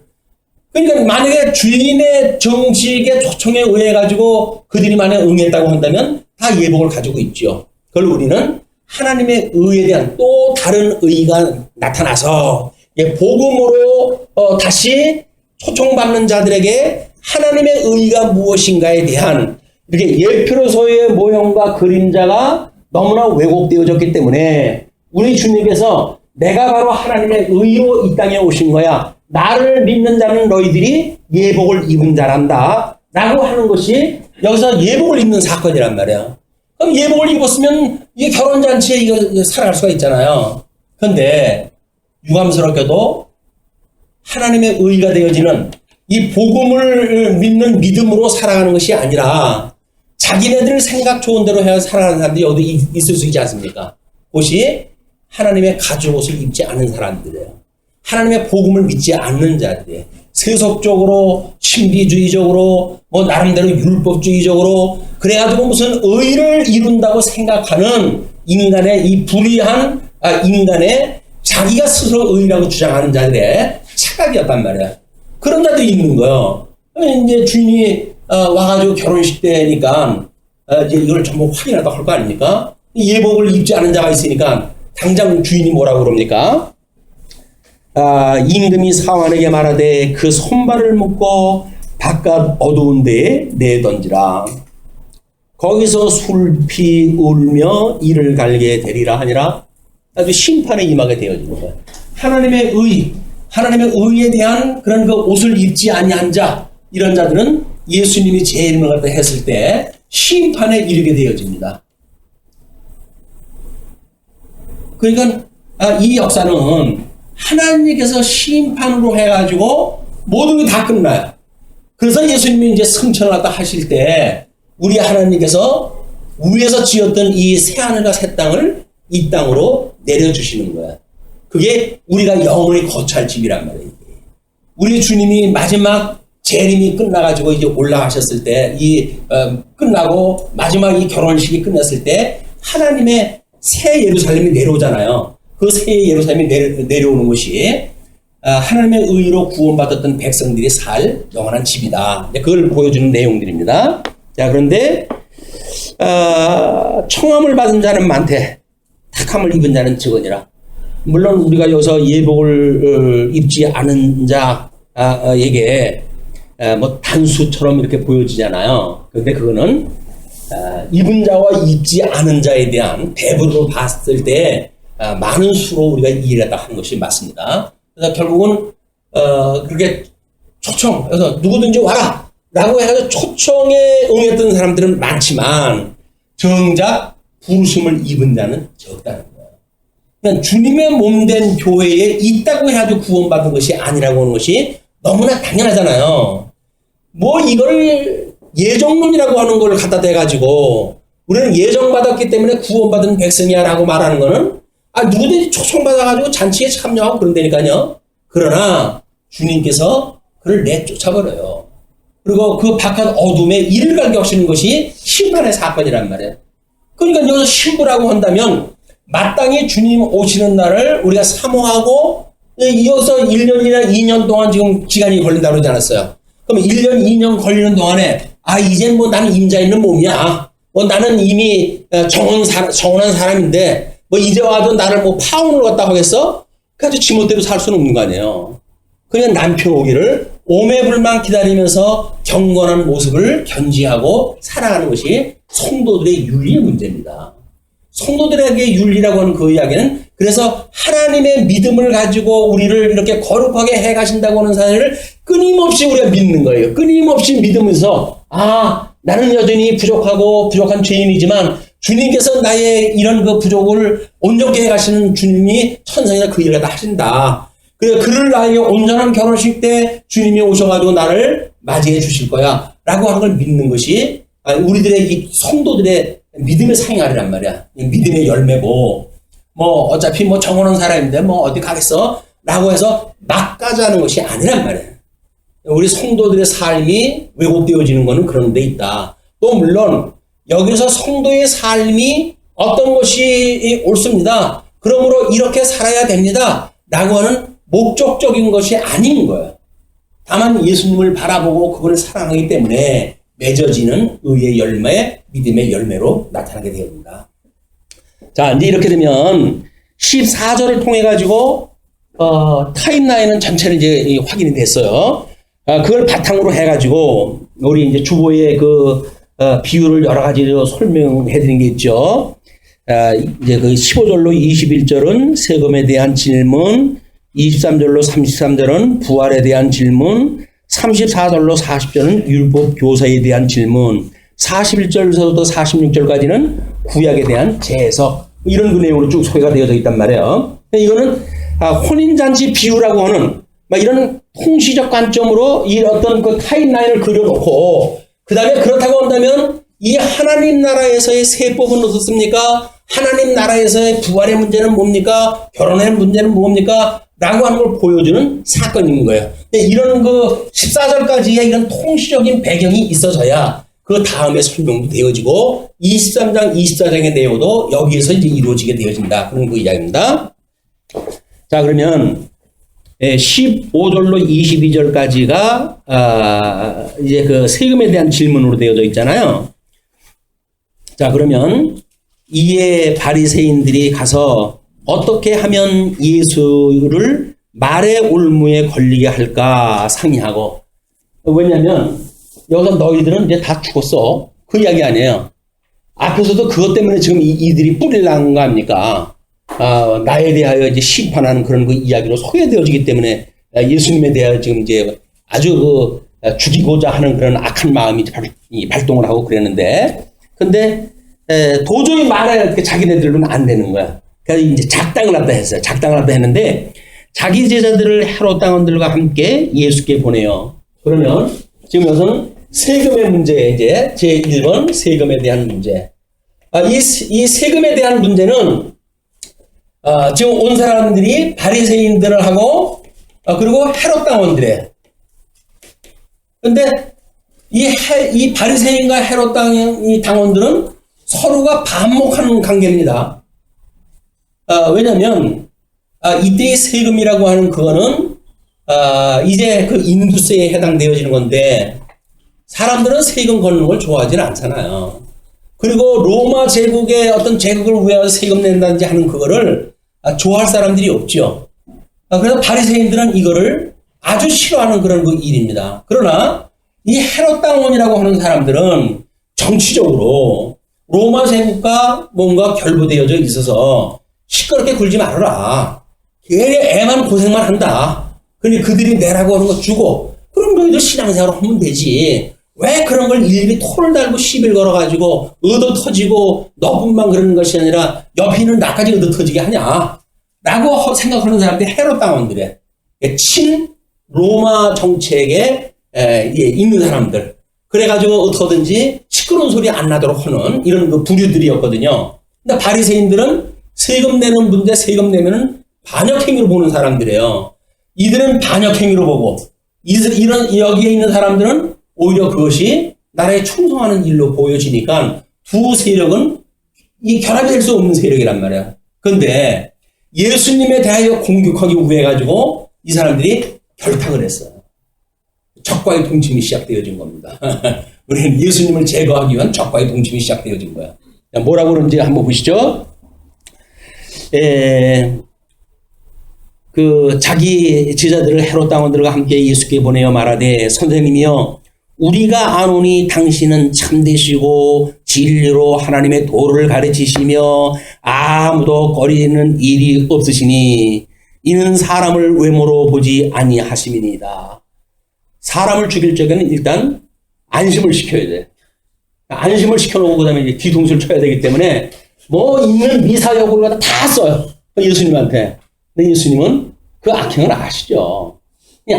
그러니까 만약에 주인의 정식의 초청에 의해 가지고 그들이 만약에 응했다고 한다면 다 예복을 가지고 있죠. 그걸 우리는 하나님의 의에 대한 또 다른 의가 나타나서 복음으로 다시 초청받는 자들에게 하나님의 의가 무엇인가에 대한 이렇게 예표로서의 모형과 그림자가 너무나 왜곡되어졌기 때문에 우리 주님께서 내가 바로 하나님의 의로 이 땅에 오신 거야. 나를 믿는 자는 너희들이 예복을 입은 자란다. 라고 하는 것이 여기서 예복을 입는 사건이란 말이에요. 그럼 예복을 입었으면 이게 결혼잔치에 이거 살아갈 수가 있잖아요. 그런데 유감스럽게도 하나님의 의가 되어지는 이 복음을 믿는 믿음으로 살아가는 것이 아니라 자기네들 생각 좋은 대로 해서 살아가는 사람들이 여기 있을 수 있지 않습니까? 그것이 하나님의 가죽옷을 입지 않은 사람들이에요. 하나님의 복음을 믿지 않는 자들이에요. 세속적으로, 신비주의적으로, 뭐 나름대로 율법주의적으로 그래가지고 무슨 의를 이룬다고 생각하는 인간의 이 불의한 인간의 자기가 스스로 의라고 주장하는 자들의 착각이었단 말이에요. 그런 자들이 있는 거예요. 이제 주인이 와가지고 결혼식 때니까 이제 이걸 전부 확인하다 할 거 아닙니까? 예복을 입지 않은 자가 있으니까 당장 주인이 뭐라고 그럽니까? 임금이 사환에게 말하되 그 손발을 묶어 바깥 어두운 데에 내던지라. 거기서 술피 울며 이를 갈게 되리라 하니라. 아주 심판에 임하게 되어지는 거예요. 하나님의 의에 대한 그런 그 옷을 입지 아니한 자, 이런 자들은 예수님이 재림을 갖다 했을 때 심판에 이르게 되어집니다. 그러니까 이 역사는 하나님께서 심판으로 해가지고 모든 게 다 끝나요. 그래서 예수님이 이제 승천을 갖다 하실 때 우리 하나님께서 위에서 지었던 이 새하늘과 새 땅을 이 땅으로 내려주시는 거야. 그게 우리가 영원히 거처할 집이란 말이에요. 우리 주님이 마지막 재림이 끝나가지고 이제 올라가셨을 때, 끝나고 마지막 이 결혼식이 끝났을 때 하나님의 새 예루살렘이 내려오잖아요. 그 새 예루살렘이 내려오는 것이 하나님의 의로 구원받았던 백성들이 살 영원한 집이다. 그걸 보여주는 내용들입니다. 자, 그런데 청함을 받은 자는 많되 탁함을 입은 자는 적으니라. 물론 우리가 여기서 예복을 입지 않은 자에게 뭐 단수처럼 이렇게 보여지잖아요. 그런데 그거는 입은 자와 입지 않은 자에 대한 배분으로 봤을 때 많은 수로 우리가 이해를 하는 것이 맞습니다. 그래서 결국은 그렇게 그래서 누구든지 와라 라고 해서 초청에 응했던 사람들은 많지만 정작 부르심을 입은 자는 적다는 거예요. 그러니까 주님의 몸된 교회에 있다고 해가지고 구원받은 것이 아니라고 하는 것이 너무나 당연하잖아요. 뭐 이걸 예정론이라고 하는 걸 갖다 대가지고 우리는 예정받았기 때문에 구원받은 백성이야 라고 말하는 거는 누구든지 초청받아가지고 잔치에 참여하고 그런다니까요. 그러나 주님께서 그를 내쫓아버려요. 그리고 그 바깥 어둠에 이를 갈게 하시는 것이 심판의 사건이란 말이에요. 그러니까 여기서 신부라고 한다면 마땅히 주님 오시는 날을 우리가 사모하고 이어서 1년이나 2년 동안 지금 기간이 걸린다고 그러지 않았어요. 그럼 1년, 2년 걸리는 동안에 이젠 뭐 나는 임자 있는 몸이야. 뭐 나는 이미 정원한 사람인데 뭐 이제 와도 나를 뭐 파혼을 갖다 하겠어? 그래서 지멋대로 살 수는 없는 거 아니에요. 그냥 남편 오기를 오매불망 기다리면서 경건한 모습을 견지하고 살아가는 것이 성도들의 윤리의 문제입니다. 성도들에게 윤리라고 하는 그 이야기는 그래서 하나님의 믿음을 가지고 우리를 이렇게 거룩하게 해가신다고 하는 사실을 끊임없이 우리가 믿는 거예요. 끊임없이 믿으면서 나는 여전히 부족한 죄인이지만 주님께서 나의 이런 그 부족을 온전케 해가시는 주님이 천상에서 그 일을 다 하신다. 그래서 그를 나의 온전한 결혼식 때 주님이 오셔가지고 나를 맞이해 주실 거야 라고 하는 걸 믿는 것이 우리들의 이 성도들의 믿음의 상이란 말이야. 믿음의 열매고 뭐 어차피 뭐 정원한 사람인데 뭐 어디 가겠어 라고 해서 막 가자는 것이 아니란 말이야. 우리 성도들의 삶이 왜곡되어지는 것은 그런 데 있다. 또 물론 여기서 성도의 삶이 어떤 것이 옳습니다. 그러므로 이렇게 살아야 됩니다 라고 하는 목적적인 것이 아닌 거예요. 다만 예수님을 바라보고 그분을 사랑하기 때문에 맺어지는 의의 열매, 믿음의 열매로 나타나게 되었습니다. 자, 이제 이렇게 되면 14절을 통해 가지고 타임라인은 전체를 이제 확인이 됐어요. 그걸 바탕으로 해 가지고 우리 이제 주보의 그 비유를 여러 가지로 설명해 드린 게 있죠. 이제 그 15절로 21절은 세금에 대한 질문, 23절로 33절은 부활에 대한 질문, 34절로 40절은 율법 교사에 대한 질문, 41절에서부터 46절까지는 구약에 대한 재해석, 이런 그 내용으로 쭉 소개가 되어져 있단 말이에요. 이거는 혼인잔치 비유라고 하는 이런 통시적 관점으로 이 어떤 그 타임라인을 그려놓고 그 다음에 그렇다고 한다면 이 하나님 나라에서의 세법은 어떻습니까? 하나님 나라에서의 부활의 문제는 뭡니까? 결혼의 문제는 뭡니까? 라고 하는 걸 보여주는 사건인 거예요. 이런 그 14절까지의 이런 통시적인 배경이 있어져야 그 다음에 설명도 되어지고 23장, 24장의 내용도 여기에서 이제 이루어지게 되어진다. 그런 그 이야기입니다. 자, 그러면 15절로 22절까지가 이제 그 세금에 대한 질문으로 되어져 있잖아요. 자, 그러면 이에 바리새인들이 가서 어떻게 하면 예수를 말의 올무에 걸리게 할까 상의하고, 왜냐면 여기서 너희들은 이제 다 죽었어. 그 이야기 아니에요. 앞에서도 그것 때문에 지금 이들이 뿌리를 낳은 거 아닙니까? 나에 대하여 이제 심판하는 그런 그 이야기로 소개되어지기 때문에 예수님에 대하여 지금 이제 아주 죽이고자 하는 그런 악한 마음이 발동을 하고 그랬는데, 근데 도저히 말해 자기네들로는 안 되는 거야. 그러니까 이제 작당을 한다 했어요. 작당을 한다 했는데 자기 제자들을 헤롯 당원들과 함께 예수께 보내요. 그러면 지금 여기서는 세금의 문제, 이제 제1번 세금에 대한 문제. 이 세금에 대한 문제는 지금 온 사람들이 바리새인들을 하고 그리고 헤롯 당원들에. 근데 이 바리새인과 헤롯 당원들은 서로가 반목하는 관계입니다. 왜냐면 이때의 세금이라고 하는 그거는 이제 그 인두세에 해당되어지는 건데 사람들은 세금 걷는 걸 좋아하지 않잖아요. 그리고 로마 제국의 어떤 제국을 위해서 세금 낸다든지 하는 그거를 좋아할 사람들이 없죠. 그래서 바리새인들은 이거를 아주 싫어하는 그런 그 일입니다. 그러나 이 헤롯 당원이라고 하는 사람들은 정치적으로 로마 제국과 뭔가 결부되어져 있어서 시끄럽게 굴지 말아라. 괜히 애만 고생만 한다. 그러니 그들이 내라고 하는 거 주고 그럼 너희들 신앙생활을 하면 되지. 왜 그런 걸 일일이 토를 달고 시비를 걸어가지고 얻어 터지고 너뿐만 그러는 것이 아니라 옆에 있는 나까지 얻어 터지게 하냐. 라고 생각하는 사람들이 헤롯 당원들이에요. 친 로마 정책에 있는 사람들. 그래가지고 어떻게든지 시끄러운 소리 안 나도록 하는 이런 그 부류들이었거든요. 근데 바리새인들은 세금 내는 문제, 세금 내면은 반역행위로 보는 사람들이에요. 이들은 반역행위로 보고, 여기에 있는 사람들은 오히려 그것이 나라에 충성하는 일로 보여지니까 두 세력은 이 결합이 될 수 없는 세력이란 말이야. 그런데 예수님에 대하여 공격하기 위해가지고 이 사람들이 결탁을 했어요. 적과의 동침이 시작되어진 겁니다. 우리는 예수님을 제거하기 위한 적과의 동침이 시작되어진 거야. 뭐라고 그러는지 한번 보시죠. 자기 제자들을 헤롯 당원들과 함께 예수께 보내어 말하되 선생님이여 우리가 아노니 당신은 참되시고 진리로 하나님의 도를 가르치시며 아무도 거리는 일이 없으시니 이는 사람을 외모로 보지 아니하심이니이다. 사람을 죽일 적에는 일단 안심을 시켜야 돼. 안심을 시켜놓고 그다음에 이제 뒤통수를 쳐야 되기 때문에 뭐 있는 미사여구를 다 써요. 예수님한테. 근데 예수님은 그 악행을 아시죠.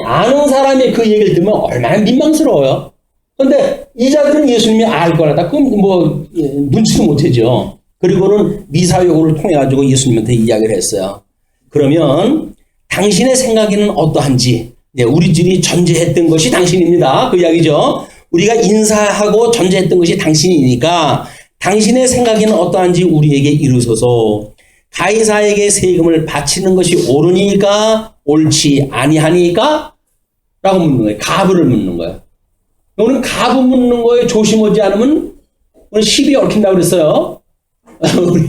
아는 사람이 그 얘기를 들으면 얼마나 민망스러워요. 그런데 이 자들은 예수님이 알 거라다. 그럼 뭐 눈치도 못하죠. 그리고는 미사여구를 통해 가지고 예수님한테 이야기를 했어요. 그러면 당신의 생각에는 어떠한지 우리 집이 전제했던 것이 당신입니다. 그 이야기죠. 우리가 인사하고 전제했던 것이 당신이니까 당신의 생각에는 어떠한지 우리에게 이루소서. 가이사에게 세금을 바치는 것이 옳으니까 옳지 아니하니까? 라고 묻는 거예요. 가부를 묻는 거예요. 오늘 가부 묻는 거에 조심하지 않으면 오늘 시비 얽힌다고 그랬어요.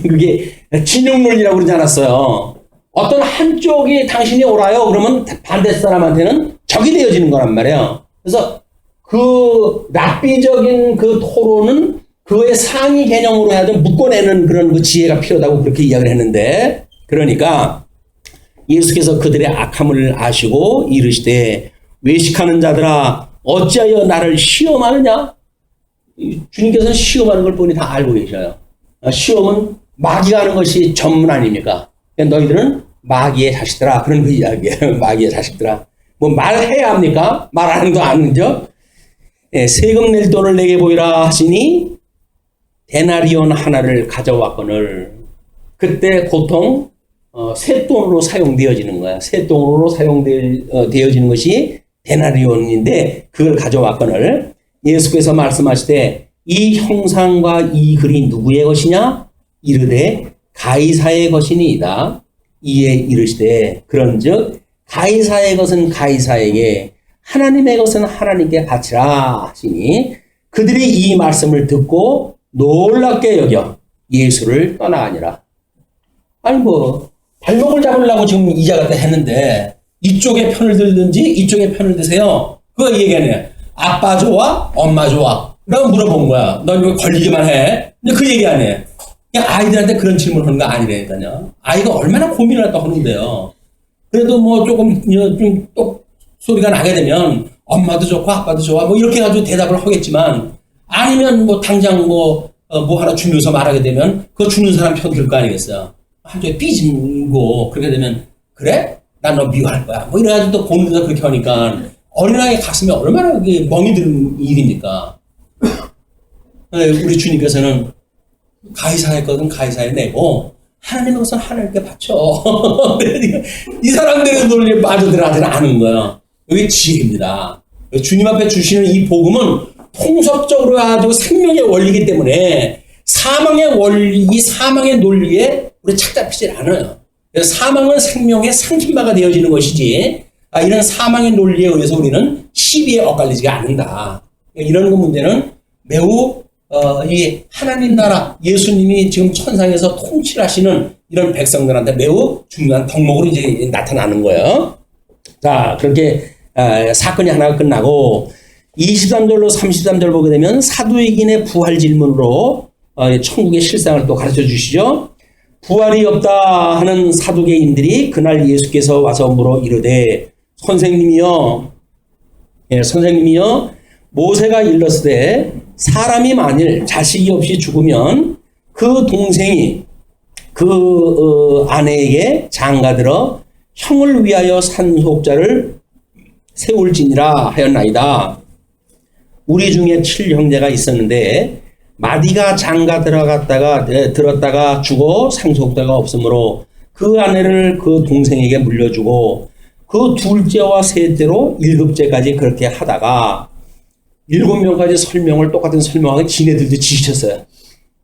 그게 진영론이라고 그러지 않았어요. 어떤 한쪽이 당신이 옳아요. 그러면 반대 사람한테는 적이 되어지는 거란 말이에요. 그래서 그 랍비적인 그 토론은 그의 상위 개념으로 해야 좀 묶어내는 그런 그 지혜가 필요하다고 그렇게 이야기를 했는데, 그러니까 예수께서 그들의 악함을 아시고 이르시되 외식하는 자들아 어찌하여 나를 시험하느냐? 주님께서는 시험하는 걸 뻔히 다 알고 계셔요. 시험은 마귀가 하는 것이 전문 아닙니까? 너희들은 마귀의 자식들아. 그런 그 이야기예요. 마귀의 자식들아. 뭐 말해야 합니까? 말 안 해도 아는죠? 세금 낼 돈을 내게 보이라 하시니 데나리온 하나를 가져왔거늘. 그때 보통 쇳돈으로 사용되어지는 거야. 쇳돈으로 사용되어지는 것이 데나리온인데 그걸 가져왔거늘. 예수께서 말씀하시되 이 형상과 이 글이 누구의 것이냐? 이르되 가이사의 것이니이다. 이에 이르시되 그런즉 가이사의 것은 가이사에게 하나님의 것은 하나님께 바치라 하시니 그들이 이 말씀을 듣고 놀랍게 여겨 예수를 떠나가니라. 아니 뭐 발목을 잡으려고 지금 이자 갖다 했는데 이쪽에 편을 들든지 이쪽에 편을 드세요. 그거 얘기하네. 아빠 좋아? 엄마 좋아? 라고 물어본 거야. 너 이거 걸리기만 해? 근데 그 얘기 안 해. 그냥 아이들한테 그런 질문을 하는 거 아니라니까요. 아이가 얼마나 고민을 했다 하는데요. 그래도 뭐 조금 좀 똑 소리가 나게 되면 엄마도 좋고 아빠도 좋아 뭐 이렇게 가지고 대답을 하겠지만 아니면 뭐 당장 뭐 하나 주면서 말하게 되면 그거 주는 사람 편 들 거 아니겠어요. 한쪽에 삐지고 그렇게 되면 그래? 난 너 미워할 거야. 뭐 이래가지고 또 보는 데서 그렇게 하니까 어린아이 가슴에 얼마나 그게 멍이 드는 일입니까? 우리 주님께서는 가이사했거든 가이사에 내고 하나님 것은 하나님께 바쳐. 이 사람들의 논리에 빠져들어가지 않은 거예요. 이게 지혜입니다. 주님 앞에 주시는 이 복음은 통섭적으로 가지고 생명의 원리이기 때문에 사망의 원리, 이 사망의 논리에 우리 착잡히질 않아요. 그래서 사망은 생명의 상징바가 되어지는 것이지 이런 사망의 논리에 의해서 우리는 시비에 엇갈리지가 않는다. 이런 문제는 매우 이 하나님 나라 예수님이 지금 천상에서 통치하시는 이런 백성들한테 매우 중요한 덕목으로 이제 나타나는 거예요. 자, 그렇게 사건이 하나가 끝나고 23절로 33절 보게 되면 사두이긴의 부활 질문으로 천국의 실상을 또 가르쳐 주시죠. 부활이 없다 하는 사두개인들이 그날 예수께서 와서 물어 이르되 선생님이여 모세가 일렀으되 사람이 만일 자식이 없이 죽으면 그 동생이 그 아내에게 장가들어 형을 위하여 산속자를 세울지니라 하였나이다. 우리 중에 7형제가 있었는데 마디가 장가 들었다가 죽어 상속자가 없으므로 그 아내를 그 동생에게 물려주고 그 둘째와 셋째로 7째까지 그렇게 하다가 7명까지 똑같은 설명하고 지네들도 지쳤어요.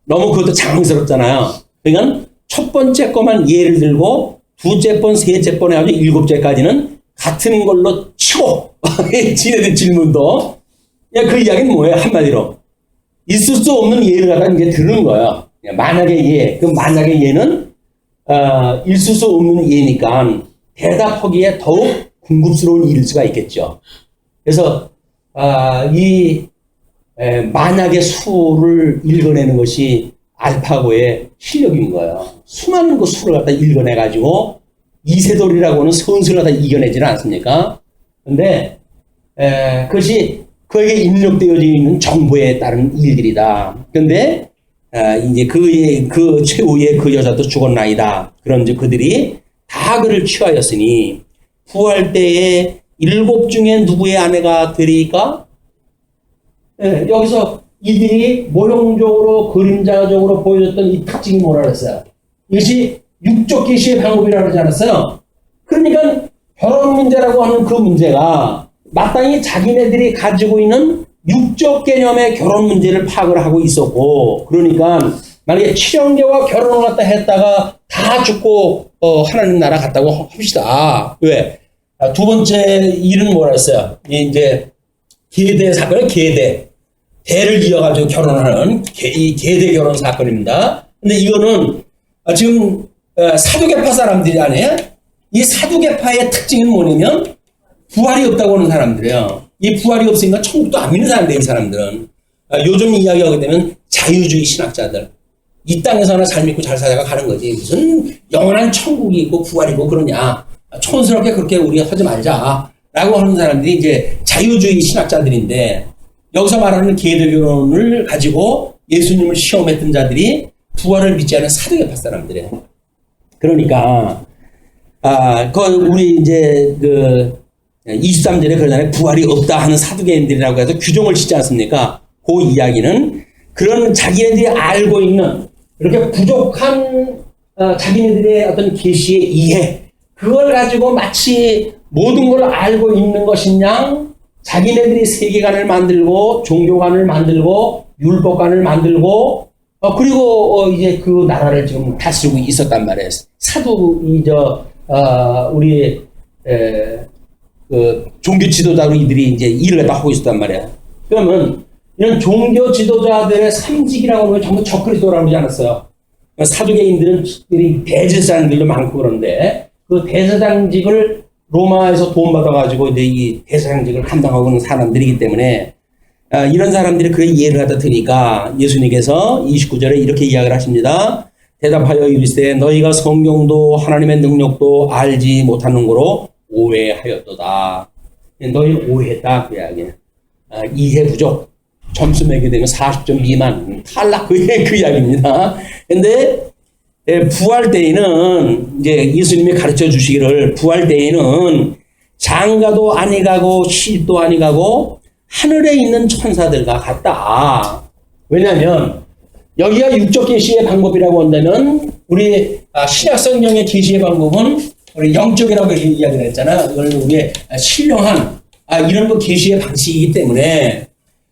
너무 그것도 장황스럽잖아요. 그러니까 첫 번째 거만 예를 들고 두째 번, 셋째 번 해가지고 7째까지는 같은 걸로 치고 지네들 질문도 그 이야기는 뭐예요? 한마디로 있을 수 없는 예를 갖다 이제 들은 거예요. 만약의 예, 그 만약의 예는 있을 수 없는 예니까 대답하기에 더욱 궁금스러운 일일 수가 있겠죠. 그래서 이 만약의 수를 읽어내는 것이 알파고의 실력인 거예요. 수많은 그 수를 갖다 읽어내가지고 이세돌이라고 하는 선수를 갖다 이겨내지는 않습니까? 근데 그것이 그에게 입력되어져 있는 정보에 따른 일들이다. 그런데 이제 그 최후에 그 여자도 죽었나이다. 그런 이제 그들이 다 그를 취하였으니 부활 때에 7 중에 누구의 아내가 되리까? 여기서 이들이 모형적으로 그림자적으로 보여줬던 이 특징이 뭐라 그랬어요? 이것이 육적 계시의 방법이라고 그러지 않았어요? 그러니까 결혼 문제라고 하는 그 문제가 마땅히 자기네들이 가지고 있는 육적 개념의 결혼 문제를 파악을 하고 있었고, 그러니까 만약에 7형제와 결혼을 갖다 했다가 다 죽고 하나님 나라 갔다고 합시다. 왜? 두 번째 일은 뭐라 했어요? 이제 계대 사건은 대를 이어가지고 결혼하는 이 계대 결혼 사건입니다. 근데 이거는 지금 사두개파 사람들이 아니에요? 이 사두개파의 특징은 뭐냐면 부활이 없다고 하는 사람들이에요. 이 부활이 없으니까 천국도 안 믿는 사람들이에요, 이 사람들은. 요즘 이야기하게 되면 자유주의 신학자들. 이 땅에서나 잘 믿고 잘 살다가 가는 거지. 무슨 영원한 천국이 있고 부활이 있고 그러냐. 촌스럽게 그렇게 우리 하지 말자. 라고 하는 사람들이 이제 자유주의 신학자들인데, 여기서 말하는 계대 결혼을 가지고 예수님을 시험했던 자들이 부활을 믿지 않은 사두개파 사람들이에요. 그러니까, 우리 이제 23절에 그러잖아요. 부활이 없다 하는 사두개인들이라고 해서 규정을 짓지 않습니까? 그 이야기는 그런 자기네들이 알고 있는 이렇게 부족한 자기네들의 어떤 계시의 이해, 그걸 가지고 마치 모든 걸 알고 있는 것인 양 자기네들이 세계관을 만들고 종교관을 만들고 율법관을 만들고 그리고 이제 그 나라를 지금 다스리고 있었단 말이에요. 우리 그 종교 지도자로 이들이 이제 일을 다 하고 있었단 말이에요. 그러면 이런 종교 지도자들의 삼직이라고 하면 전부 적그리스도라고 하지 않았어요. 사두개인들은 특별히 대제사장들도 많고 그런데 그 대제사장직을 로마에서 도움받아가지고 이제 이 대제사장직을 감당하고 있는 사람들이기 때문에 이런 사람들이 그 예를 갖다 드니까 예수님께서 29절에 이렇게 이야기를 하십니다. 대답하여 이르시되 너희가 성경도 하나님의 능력도 알지 못하는 거로 오해하였도다. 너희 오해했다 그 이야기예요. 이해 부족. 점수 매게 되면 40점 미만 탈락 그 이야기입니다. 근데 부활 때에는 이제 예수님이 가르쳐 주시기를 부활 때에는 장가도 아니 가고 시집도 아니 가고 하늘에 있는 천사들과 같다. 왜냐하면 여기가 육적 계시의 방법이라고 한다면 우리 신약 성경의 계시의 방법은 우리 영적이라고 이야기를 했잖아. 이걸 우리의 신령한 이런 거 계시의 방식이기 때문에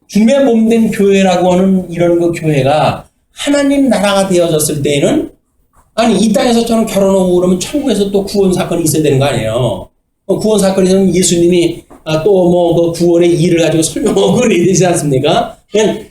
주님의 몸된 교회라고 하는 이런 그 교회가 하나님 나라가 되어졌을 때에는 아니 이 땅에서 저는 결혼하고 그러면 천국에서 또 구원 사건이 있어야 되는 거 아니에요. 구원 사건에서는 예수님이 또 뭐 그 구원의 일을 가지고 설명하고 그래야 되지 않습니까? 그냥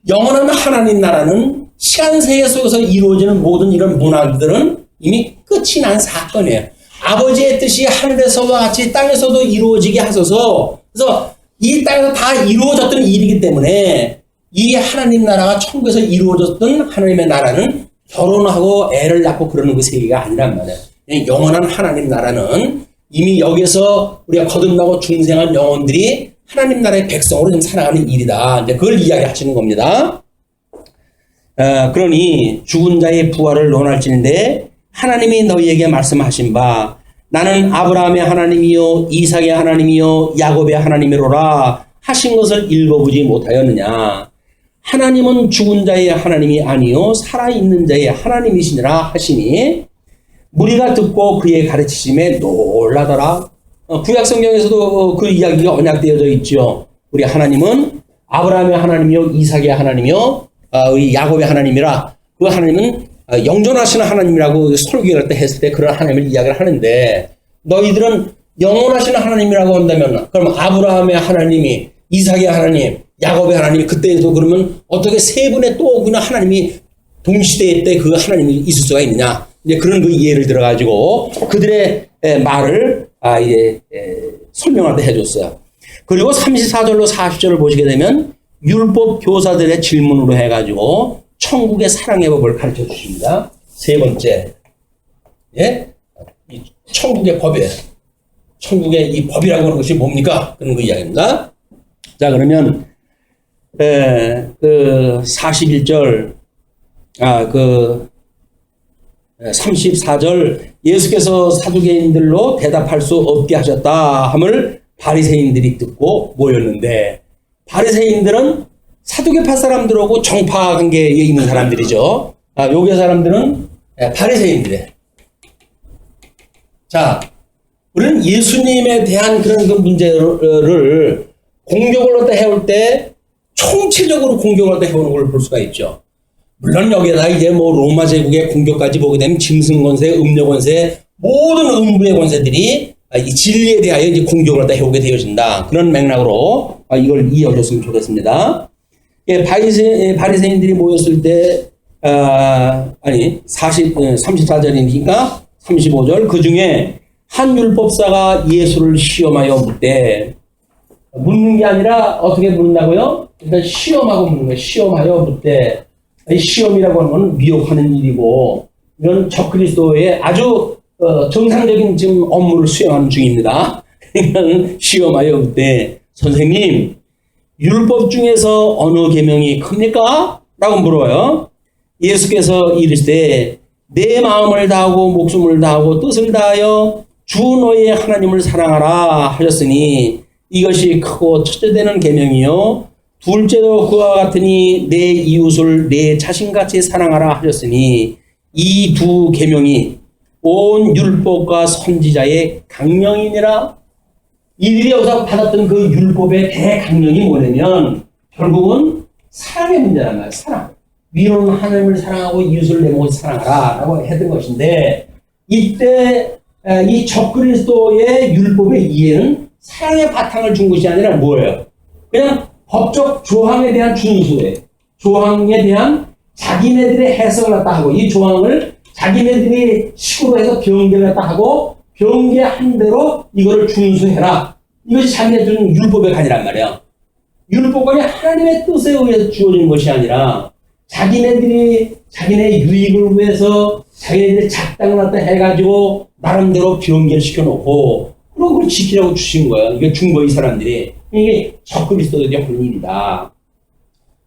영원한 하나님 나라는 시간 세계 속에서 이루어지는 모든 이런 문화들은 이미 끝이 난 사건이에요. 아버지의 뜻이 하늘에서와 같이 땅에서도 이루어지게 하소서. 그래서 이 땅에서 다 이루어졌던 일이기 때문에 이 하나님 나라가 천국에서 이루어졌던 하나님의 나라는 결혼하고 애를 낳고 그러는 그 세계가 아니란 말이에요. 영원한 하나님 나라는 이미 여기서 우리가 거듭나고 중생한 영혼들이 하나님 나라의 백성으로 좀 살아가는 일이다. 이제 그걸 이야기하시는 겁니다. 그러니 죽은 자의 부활을 논할지인데 하나님이 너희에게 말씀하신 바 나는 아브라함의 하나님이요 이삭의 하나님이요 야곱의 하나님이로라 하신 것을 읽어보지 못하였느냐. 하나님은 죽은 자의 하나님이 아니요 살아있는 자의 하나님이시니라 하시니 무리가 듣고 그의 가르치심에 놀라더라. 구약 성경에서도 그 이야기가 언약되어져 있죠. 우리 하나님은 아브라함의 하나님이요 이삭의 하나님이요 우리 야곱의 하나님이라. 그 하나님은 영존하시는 하나님이라고 설교를 때 했을 때 그런 하나님을 이야기를 하는데 너희들은 영원하시는 하나님이라고 한다면 그럼 아브라함의 하나님이 이삭의 하나님 야곱의 하나님이 그때도 그러면 어떻게 세 분의 또 그냥 하나님이 동시대에 때 그 하나님이 있을 수가 있느냐. 이제 그런 그 이해를 들어가지고 그들의 말을 이제 설명할 때 해줬어요. 그리고 34절로 40절을 보시게 되면 율법 교사들의 질문으로 해가지고 천국의 사랑의 법을 가르쳐 주십니다. 세 번째, 예, 이 천국의 법이에요. 천국의 이 법이라고 하는 것이 뭡니까? 그런 그 이야기입니다. 자, 그러면 그 41절, 34절 예수께서 사두개인들로 대답할 수 없게 하셨다 함을 바리새인들이 듣고 모였는데 바리새인들은 사두개파 사람들하고 정파 관계에 있는 사람들이죠. 요게 사람들은 바리새인들이에요. 자, 우리는 예수님에 대한 그런 그 문제를 공격을 갖다 해올 때 총체적으로 공격을 갖다 해오는 걸 볼 수가 있죠. 물론 여기에다 이제 뭐 로마 제국의 공격까지 보게 되면 짐승 권세, 음료 권세, 모든 음부의 권세들이 이 진리에 대하여 이제 공격을 갖다 해오게 되어진다. 그런 맥락으로 이걸 이해하셨으면 좋겠습니다. 예, 바리새인들이 모였을 때, 34절이니까 35절. 그 중에 한 율법사가 예수를 시험하여 묻되, 묻는 게 아니라 어떻게 묻는다고요? 일단 시험하고 묻는 거예요. 시험하여 묻되, 이 시험이라고 하는 건 미혹하는 일이고, 이런 적그리스도의 아주 정상적인 지금 업무를 수행하는 중입니다. 그러니까 시험하여 묻되, 선생님, 율법 중에서 어느 계명이 큽니까? 라고 물어요. 예수께서 이르시되 내 마음을 다하고 목숨을 다하고 뜻을 다하여 주 너희의 하나님을 사랑하라 하셨으니 이것이 크고 첫째 되는 계명이요 둘째도 그와 같으니 내 이웃을 내 자신같이 사랑하라 하셨으니 이 두 계명이 온 율법과 선지자의 강령이니라. 이들이 여기서 받았던 그 율법의 대강령이 뭐냐면 결국은 사랑의 문제란 말이에요. 사랑. 위로는 하나님을 사랑하고 이웃을 내 몸을 사랑하라 라고 했던 것인데 이때 이 적그리스도의 율법의 이해는 사랑의 바탕을 준 것이 아니라 뭐예요? 그냥 법적 조항에 대한 준수예요. 조항에 대한 자기네들의 해석을 갖다 하고 이 조항을 자기네들이 식으로 해서 변개를 갖다 하고 변개한 대로 이거를 준수해라. 이것이 자기네들은 율법의 간이란 말이야. 율법관이 하나님의 뜻에 의해서 주어진 것이 아니라 자기네들이 자기네 유익을 위해서 자기네들이 작당을 갖다 해가지고 나름대로 변개를 시켜놓고 그럼 그걸 지키라고 주신 거야. 이게 준 거야, 이 사람들이. 이게 적그리스도들이 하는 일이다.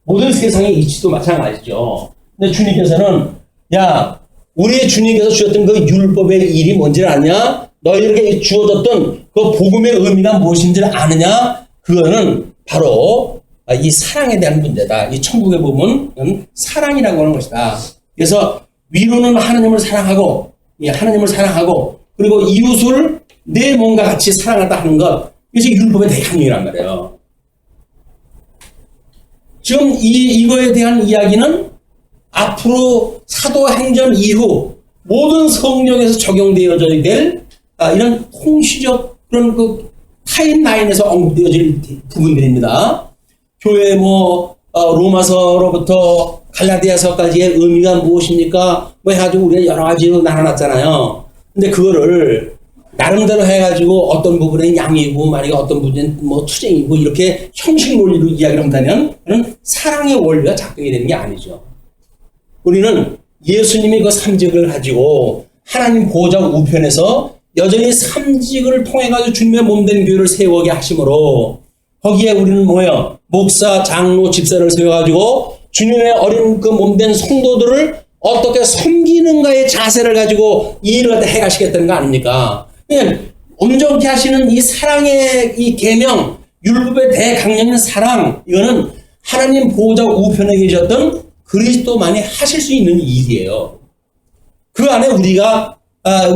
모든 세상의 이치도 마찬가지죠. 근데 주님께서는 야, 우리의 주님께서 주셨던 그 율법의 일이 뭔지를 아냐? 너희에게 주어졌던 그 복음의 의미가 무엇인지를 아느냐? 그거는 바로 이 사랑에 대한 문제다. 이 천국에 보면 사랑이라고 하는 것이다. 그래서 위로는 하나님을 사랑하고 그리고 이웃을 내 몸과 같이 사랑한다 하는 것, 이것이 율법의 대강령이란 말이에요. 지금 이거에 대한 이야기는 앞으로 사도행전 이후 모든 성경에서 적용되어져야 될 이런 통시적 그런 그 타임라인에서 언급되어질 부분들입니다. 교회 로마서로부터 갈라디아서까지의 의미가 무엇입니까? 해가지고 우리가 여러 가지로 나눠놨잖아요. 근데 그거를 나름대로 해가지고 어떤 부분은 양이고 만약에 어떤 부분은 투쟁이고 이렇게 형식 논리로 이야기를 한다면 그런 사랑의 원리가 작동이 되는 게 아니죠. 우리는 예수님이 그 삼직을 가지고 하나님 보호자 우편에서 여전히 삼직을 통해가지고 주님의 몸된 교회를 세우게 하심으로 거기에 우리는 목사, 장로, 집사를 세워가지고 주님의 어린 그 몸된 성도들을 어떻게 섬기는가의 자세를 가지고 이 일을 갖다 해가시겠다는 거 아닙니까? 온전케 하시는 이 사랑의 이 계명, 율법의 대강령인 사랑, 이거는 하나님 보호자 우편에 계셨던 그리스도만이 하실 수 있는 일이에요. 그 안에 우리가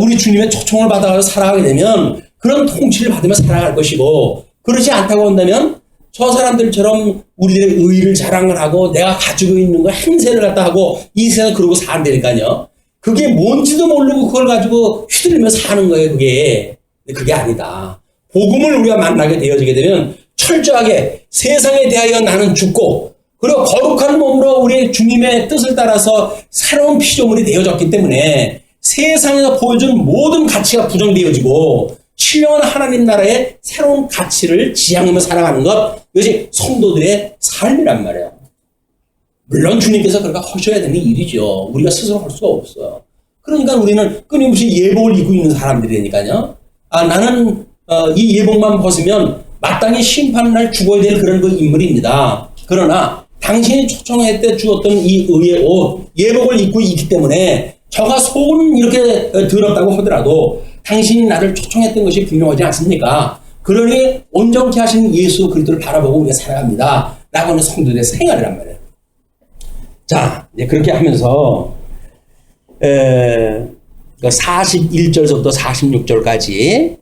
우리 주님의 초청을 받아서 살아가게 되면 그런 통치를 받으며 살아갈 것이고, 그렇지 않다고 한다면 저 사람들처럼 우리들의 의의를 자랑을 하고 내가 가지고 있는 거 행세를 갖다 하고 이 세상 그러고 산다니까요. 그게 뭔지도 모르고 그걸 가지고 휘둘리며 사는 거예요. 그게 아니다. 복음을 우리가 만나게 되어지게 되면 철저하게 세상에 대하여 나는 죽고, 그리고 거룩한 몸으로 우리 주님의 뜻을 따라서 새로운 피조물이 되어졌기 때문에 세상에서 보여준 모든 가치가 부정되어지고 신령한 하나님 나라의 새로운 가치를 지향하며 살아가는 것, 이것이 성도들의 삶이란 말이에요. 물론 주님께서 그러니까 하셔야 되는 일이죠. 우리가 스스로 할 수가 없어요. 그러니까 우리는 끊임없이 예복을 입고 있는 사람들이니까요. 나는 이 예복만 벗으면 마땅히 심판날 죽어야 될 그런 그 인물입니다. 그러나 당신이 초청할 때 주었던 이 의의 옷, 예복을 입고 있기 때문에 저가 속은 이렇게 더럽다고 하더라도 당신이 나를 초청했던 것이 분명하지 않습니까? 그러니 온전케 하신 예수 그리스도를 바라보고 우리가 살아갑니다. 라고 하는 성도들의 생활이란 말이에요. 자, 이제 그렇게 하면서 41절부터 46절까지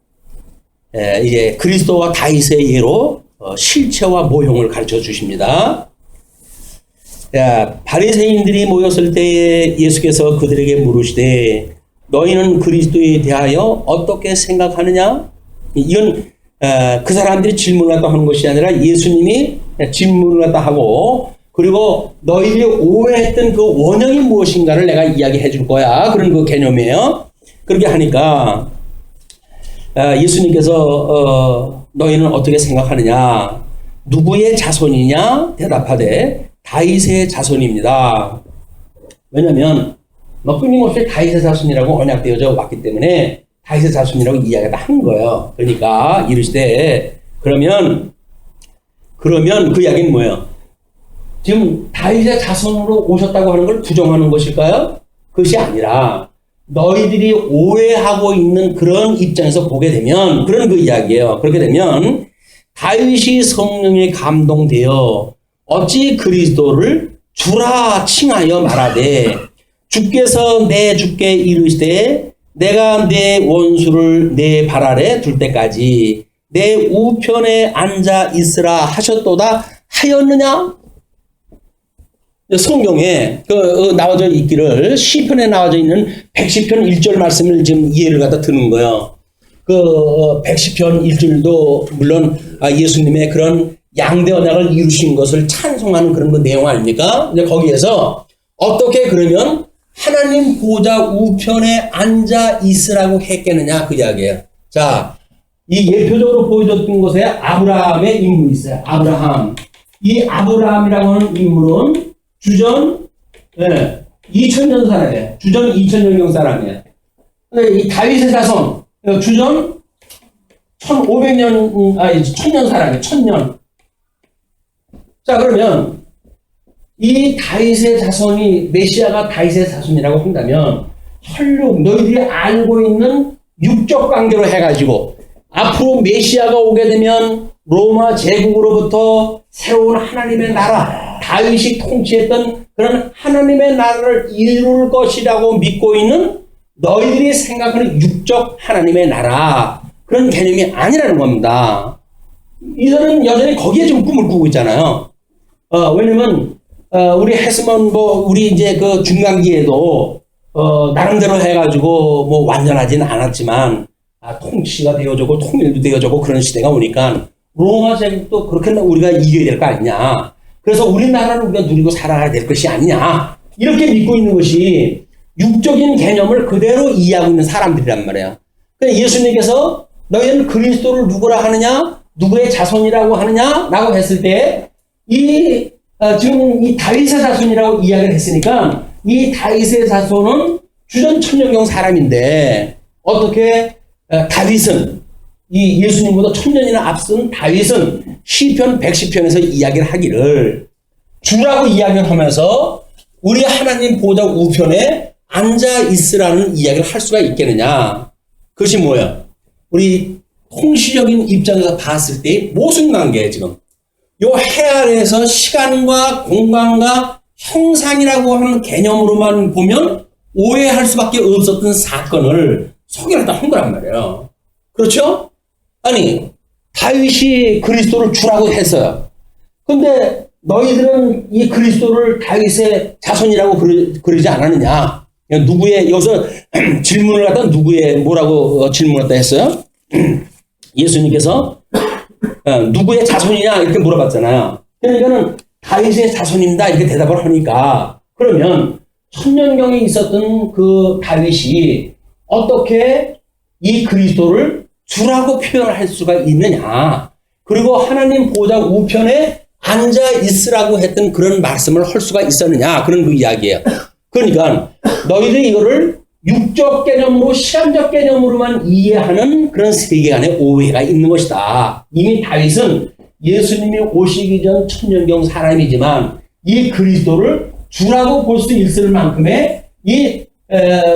이제 그리스도와 다윗의 예로 실체와 모형을 가르쳐 주십니다. 바리새인들이 모였을 때에 예수께서 그들에게 물으시되 너희는 그리스도에 대하여 어떻게 생각하느냐? 이건 그 사람들이 질문을 갖다 하는 것이 아니라 예수님이 질문을 갖다 하고, 그리고 너희들이 오해했던 그 원형이 무엇인가를 내가 이야기해 줄 거야. 그런 그 개념이에요. 그렇게 하니까 예수님께서 너희는 어떻게 생각하느냐? 누구의 자손이냐? 대답하되 다윗의 자손입니다. 왜냐하면 끊임없이 다윗의 자손이라고 언약되어져 왔기 때문에 다윗의 자손이라고 이야기를 한 거예요. 그러니까 이르시되 그러면 그 이야기는 뭐예요? 지금 다윗의 자손으로 오셨다고 하는 걸 부정하는 것일까요? 그것이 아니라 너희들이 오해하고 있는 그런 입장에서 보게 되면 그런 그 이야기예요. 그렇게 되면 다윗이 성령에 감동되어 어찌 그리스도를 주라 칭하여 말하되 주께서 내 주께 이르시되 내가 내 원수를 내 발 아래 둘 때까지 내 우편에 앉아 있으라 하셨도다 하였느냐? 성경에 나와져 있기를 시편에 나와져 있는 110편 1절 말씀을 지금 이해를 갖다 드는 거예요. 110편 1절도 물론 예수님의 그런 양대 언약을 이루신 것을 찬송하는 그런 그 내용 아닙니까? 근데 거기에서 어떻게 그러면 하나님 보좌 우편에 앉아 있으라고 했겠느냐 그 이야기예요. 자, 이 예표적으로 보여줬던 곳에 아브라함의 인물이 있어요. 아브라함. 이 아브라함이라고 하는 인물은 주전 2000년 사람이에요. 주전 2000년경 사람이에요. 근데 이 다윗의 자손 주전 1500년 1000년 사람이에요. 1000년. 자, 그러면 이 다윗의 자손이 메시아가 다윗의 자손이라고 한다면 혈육 너희들이 알고 있는 육적 관계로 해가지고 앞으로 메시아가 오게 되면 로마 제국으로부터 새로운 하나님의 나라 다윗이 통치했던 그런 하나님의 나라를 이룰 것이라고 믿고 있는 너희들이 생각하는 육적 하나님의 나라 그런 개념이 아니라는 겁니다. 이들은 여전히 거기에 좀 꿈을 꾸고 있잖아요. 왜냐면 우리 했으면 우리 이제 그 중간기에도 나름대로 해가지고 완전하지는 않았지만 통치가 되어졌고 통일도 되어졌고 그런 시대가 오니까 로마 제국도 그렇게 우리가 이겨야 될 거 아니냐. 그래서 우리나라를 우리가 누리고 살아야 될 것이 아니냐. 이렇게 믿고 있는 것이 육적인 개념을 그대로 이해하고 있는 사람들이란 말이에요. 그러니까 예수님께서 너희는 그리스도를 누구라 하느냐? 누구의 자손이라고 하느냐? 라고 했을 때 지금 이 다윗의 자손이라고 이야기를 했으니까 이 다윗의 자손은 주전 천년경 사람인데 어떻게 다윗은 이 예수님보다 1000년이나 앞선 다윗은 시편 110편에서 이야기를 하기를 주라고 이야기를 하면서 우리 하나님 보좌 우편에 앉아 있으라는 이야기를 할 수가 있겠느냐. 그것이 뭐예요? 우리 통시적인 입장에서 봤을 때 무슨 관계예요 지금? 요 해 아래에서 시간과 공간과 형상이라고 하는 개념으로만 보면 오해할 수밖에 없었던 사건을 소개를 한 거란 말이에요. 그렇죠? 아니 다윗이 그리스도를 주라고 했어요. 근데 너희들은 이 그리스도를 다윗의 자손이라고 그러지 않았느냐? 누구의 여기서 질문을 하다 누구의 뭐라고 질문했다 했어요? 예수님께서 누구의 자손이냐 이렇게 물어봤잖아요. 그러니까는 다윗의 자손입니다 이렇게 대답을 하니까 그러면 천년경에 있었던 그 다윗이 어떻게 이 그리스도를 주라고 표현을 할 수가 있느냐. 그리고 하나님 보좌 우편에 앉아 있으라고 했던 그런 말씀을 할 수가 있었느냐. 그런 그 이야기예요. 그러니까 너희들이 이거를 육적 개념으로 시간적 개념으로만 이해하는 그런 세계관의 오해가 있는 것이다. 이미 다윗은 예수님이 오시기 전 천년경 사람이지만 이 그리스도를 주라고 볼 수 있을 만큼의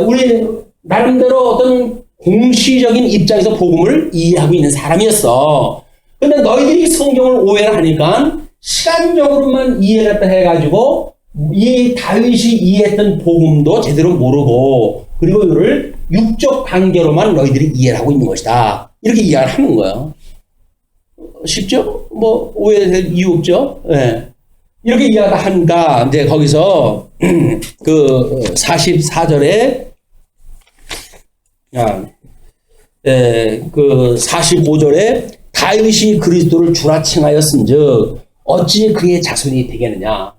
우리 나름대로 어떤 공시적인 입장에서 복음을 이해하고 있는 사람이었어. 근데 너희들이 성경을 오해를 하니까 시간적으로만 이해했다 해가지고 이 다윗이 이해했던 복음도 제대로 모르고 그리고 이를 육적 관계로만 너희들이 이해를 하고 있는 것이다. 이렇게 이해를 하는 거예요. 쉽죠? 오해될 이유 없죠? 네. 이렇게 이해를 하니까 이제 거기서 그 44절에 그 45절에 다윗이 그리스도를 주라 칭하였은즉 어찌 그의 자손이 되겠느냐.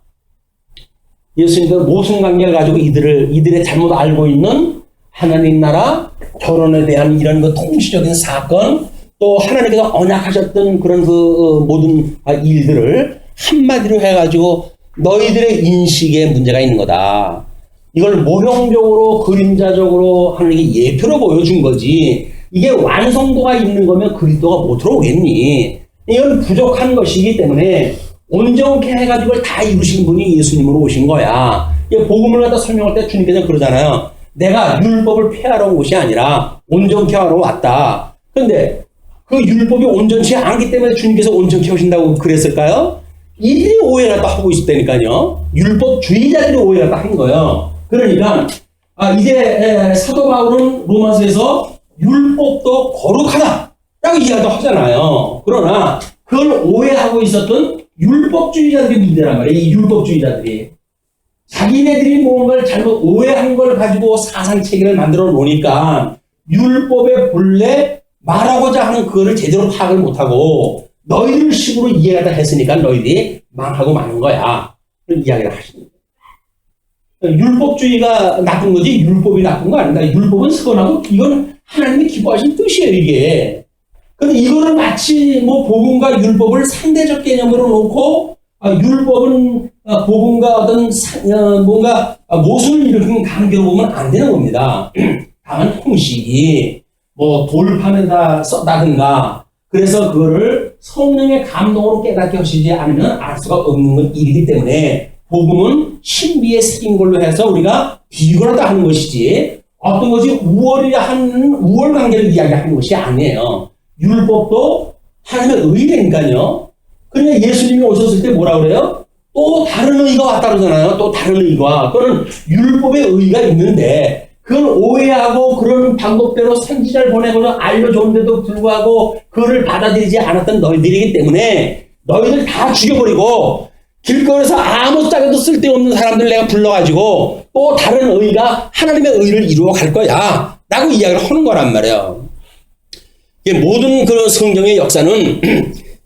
예수님께서 모순 관계를 가지고 이들의 잘못 알고 있는 하나님 나라 결혼에 대한 이런 그 통시적인 사건 또 하나님께서 언약하셨던 그런 그 모든 일들을 한마디로 해가지고 너희들의 인식에 문제가 있는 거다. 이걸 모형적으로 그림자적으로 하는 게 예표로 보여준 거지. 이게 완성도가 있는 거면 그리스도가 못 들어오겠니? 이건 부족한 것이기 때문에 온전케 해가지고 그걸 다 이루신 분이 예수님으로 오신 거야. 복음을 갖다 설명할 때 주님께서 그러잖아요. 내가 율법을 폐하러 온 것이 아니라 온전케 하러 왔다. 그런데 그 율법이 온전치 않기 때문에 주님께서 온전케 하신다고 그랬을까요? 이들이 오해를 갖다 하고 있었다니까요. 율법주의자들이 오해를 갖다 한 거예요. 그러니까 이제 사도 바울은 로마서에서 율법도 거룩하다 라고 이야기도 하잖아요. 그러나 그걸 오해하고 있었던 율법주의자들이 문제란 말이에요. 이 율법주의자들이 자기네들이 뭔가를 잘못 오해한 걸 가지고 사상체계를 만들어 놓으니까 율법의 본래 말하고자 하는 그거를 제대로 파악을 못하고 너희들 식으로 이해하다 했으니까 너희들이 망하고 마는 거야. 그런 이야기를 하십니다. 율법주의가 나쁜 거지 율법이 나쁜 거 아닙니다. 율법은 선하고 이건 하나님이 기뻐하신 뜻이에요, 이게. 근데 이거를 마치 뭐 복음과 율법을 상대적 개념으로 놓고 율법은 복음과 어떤 뭔가 모순을 일으키는 관계로 보면 안 되는 겁니다. 다만 형식이 뭐 돌판에다 썼다든가 그래서 그거를 성령의 감동으로 깨닫게 하시지 않으면 알 수가 없는 건 일이기 때문에 복음은 신비에 새긴 걸로 해서 우리가 비교하다 하는 것이지 어떤 것이 우월 관계를 이야기하는 것이 아니에요. 율법도 하나님의 의의니까요. 그러니까 예수님이 오셨을 때 뭐라 그래요? 또 다른 의가 왔다 그러잖아요. 또 다른 의가. 그거는 율법의 의의가 있는데 그걸 오해하고 그런 방법대로 선지자를 보내고서 알려줬는데도 불구하고 그거를 받아들이지 않았던 너희들이기 때문에 너희들 다 죽여버리고 길거리에서 아무짝에도 쓸데없는 사람들 내가 불러가지고 또 다른 의가 하나님의 의를 이루어 갈 거야 라고 이야기를 하는 거란 말이에요. 모든 그런 성경의 역사는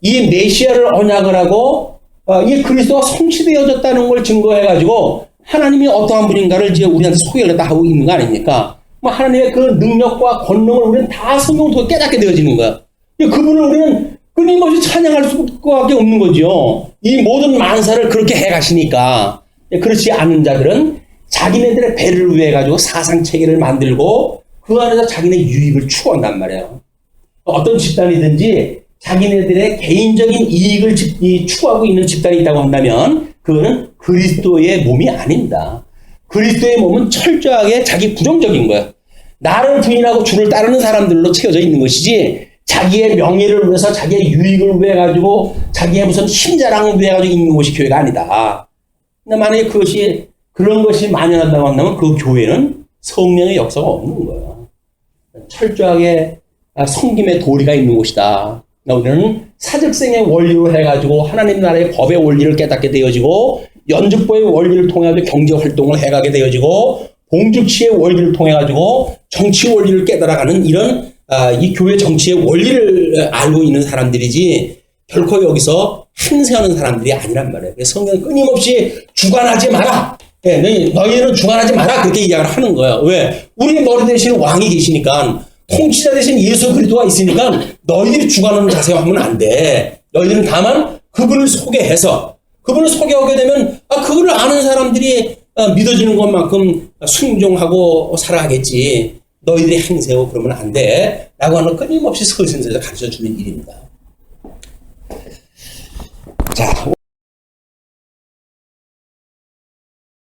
이 메시아를 언약을 하고 이 그리스도가 성취되어졌다는 걸 증거해가지고 하나님이 어떠한 분인가를 이제 우리한테 소개를 다 하고 있는 거 아닙니까? 뭐 하나님의 그 능력과 권능을 우리는 다 성경을 통해 깨닫게 되어지는 거야. 그분을 우리는 끊임없이 찬양할 수밖에 없는 거죠. 이 모든 만사를 그렇게 해가시니까. 그렇지 않은 자들은 자기네들의 배를 위해 가지고 사상체계를 만들고 그 안에서 자기네 유익을 추구한단 말이에요. 어떤 집단이든지 자기네들의 개인적인 이익을 추구하고 있는 집단이 있다고 한다면 그거는 그리스도의 몸이 아닙니다. 그리스도의 몸은 철저하게 자기 부정적인 거예요. 나를 부인하고 주를 따르는 사람들로 채워져 있는 것이지 자기의 명예를 위해서 자기의 유익을 위해 가지고 자기의 무슨 힘자랑을 위해 가지고 있는 것이 교회가 아니다. 근데 만약에 그런 것이 만연한다고 한다면 그 교회는 성령의 역사가 없는 거예요. 철저하게 성김의 도리가 있는 곳이다. 우리는 사적생의 원리로 해가지고 하나님 나라의 법의 원리를 깨닫게 되어지고 연주법의 원리를 통해 경제활동을 해가게 되어지고 봉주치의 원리를 통해가지고 정치 원리를 깨달아가는 이런 이 교회 정치의 원리를 알고 있는 사람들이지 결코 여기서 행세하는 사람들이 아니란 말이에요. 그래서 성경은 끊임없이 주관하지 마라. 너희는 주관하지 마라. 그렇게 이야기를 하는 거예요. 왜? 우리 머리 대신 왕이 계시니까 통치자 대신 예수 그리스도가 있으니까 너희들이 주관하는 자세로 하면 안 돼. 너희들은 다만 그분을 소개해서 그분을 소개하게 되면 그분을 아는 사람들이 믿어지는 것만큼 순종하고 살아가겠지. 너희들이 행세하고 그러면 안 돼. 라고 하는 끊임없이 서신서에서 가르쳐주는 일입니다. 자.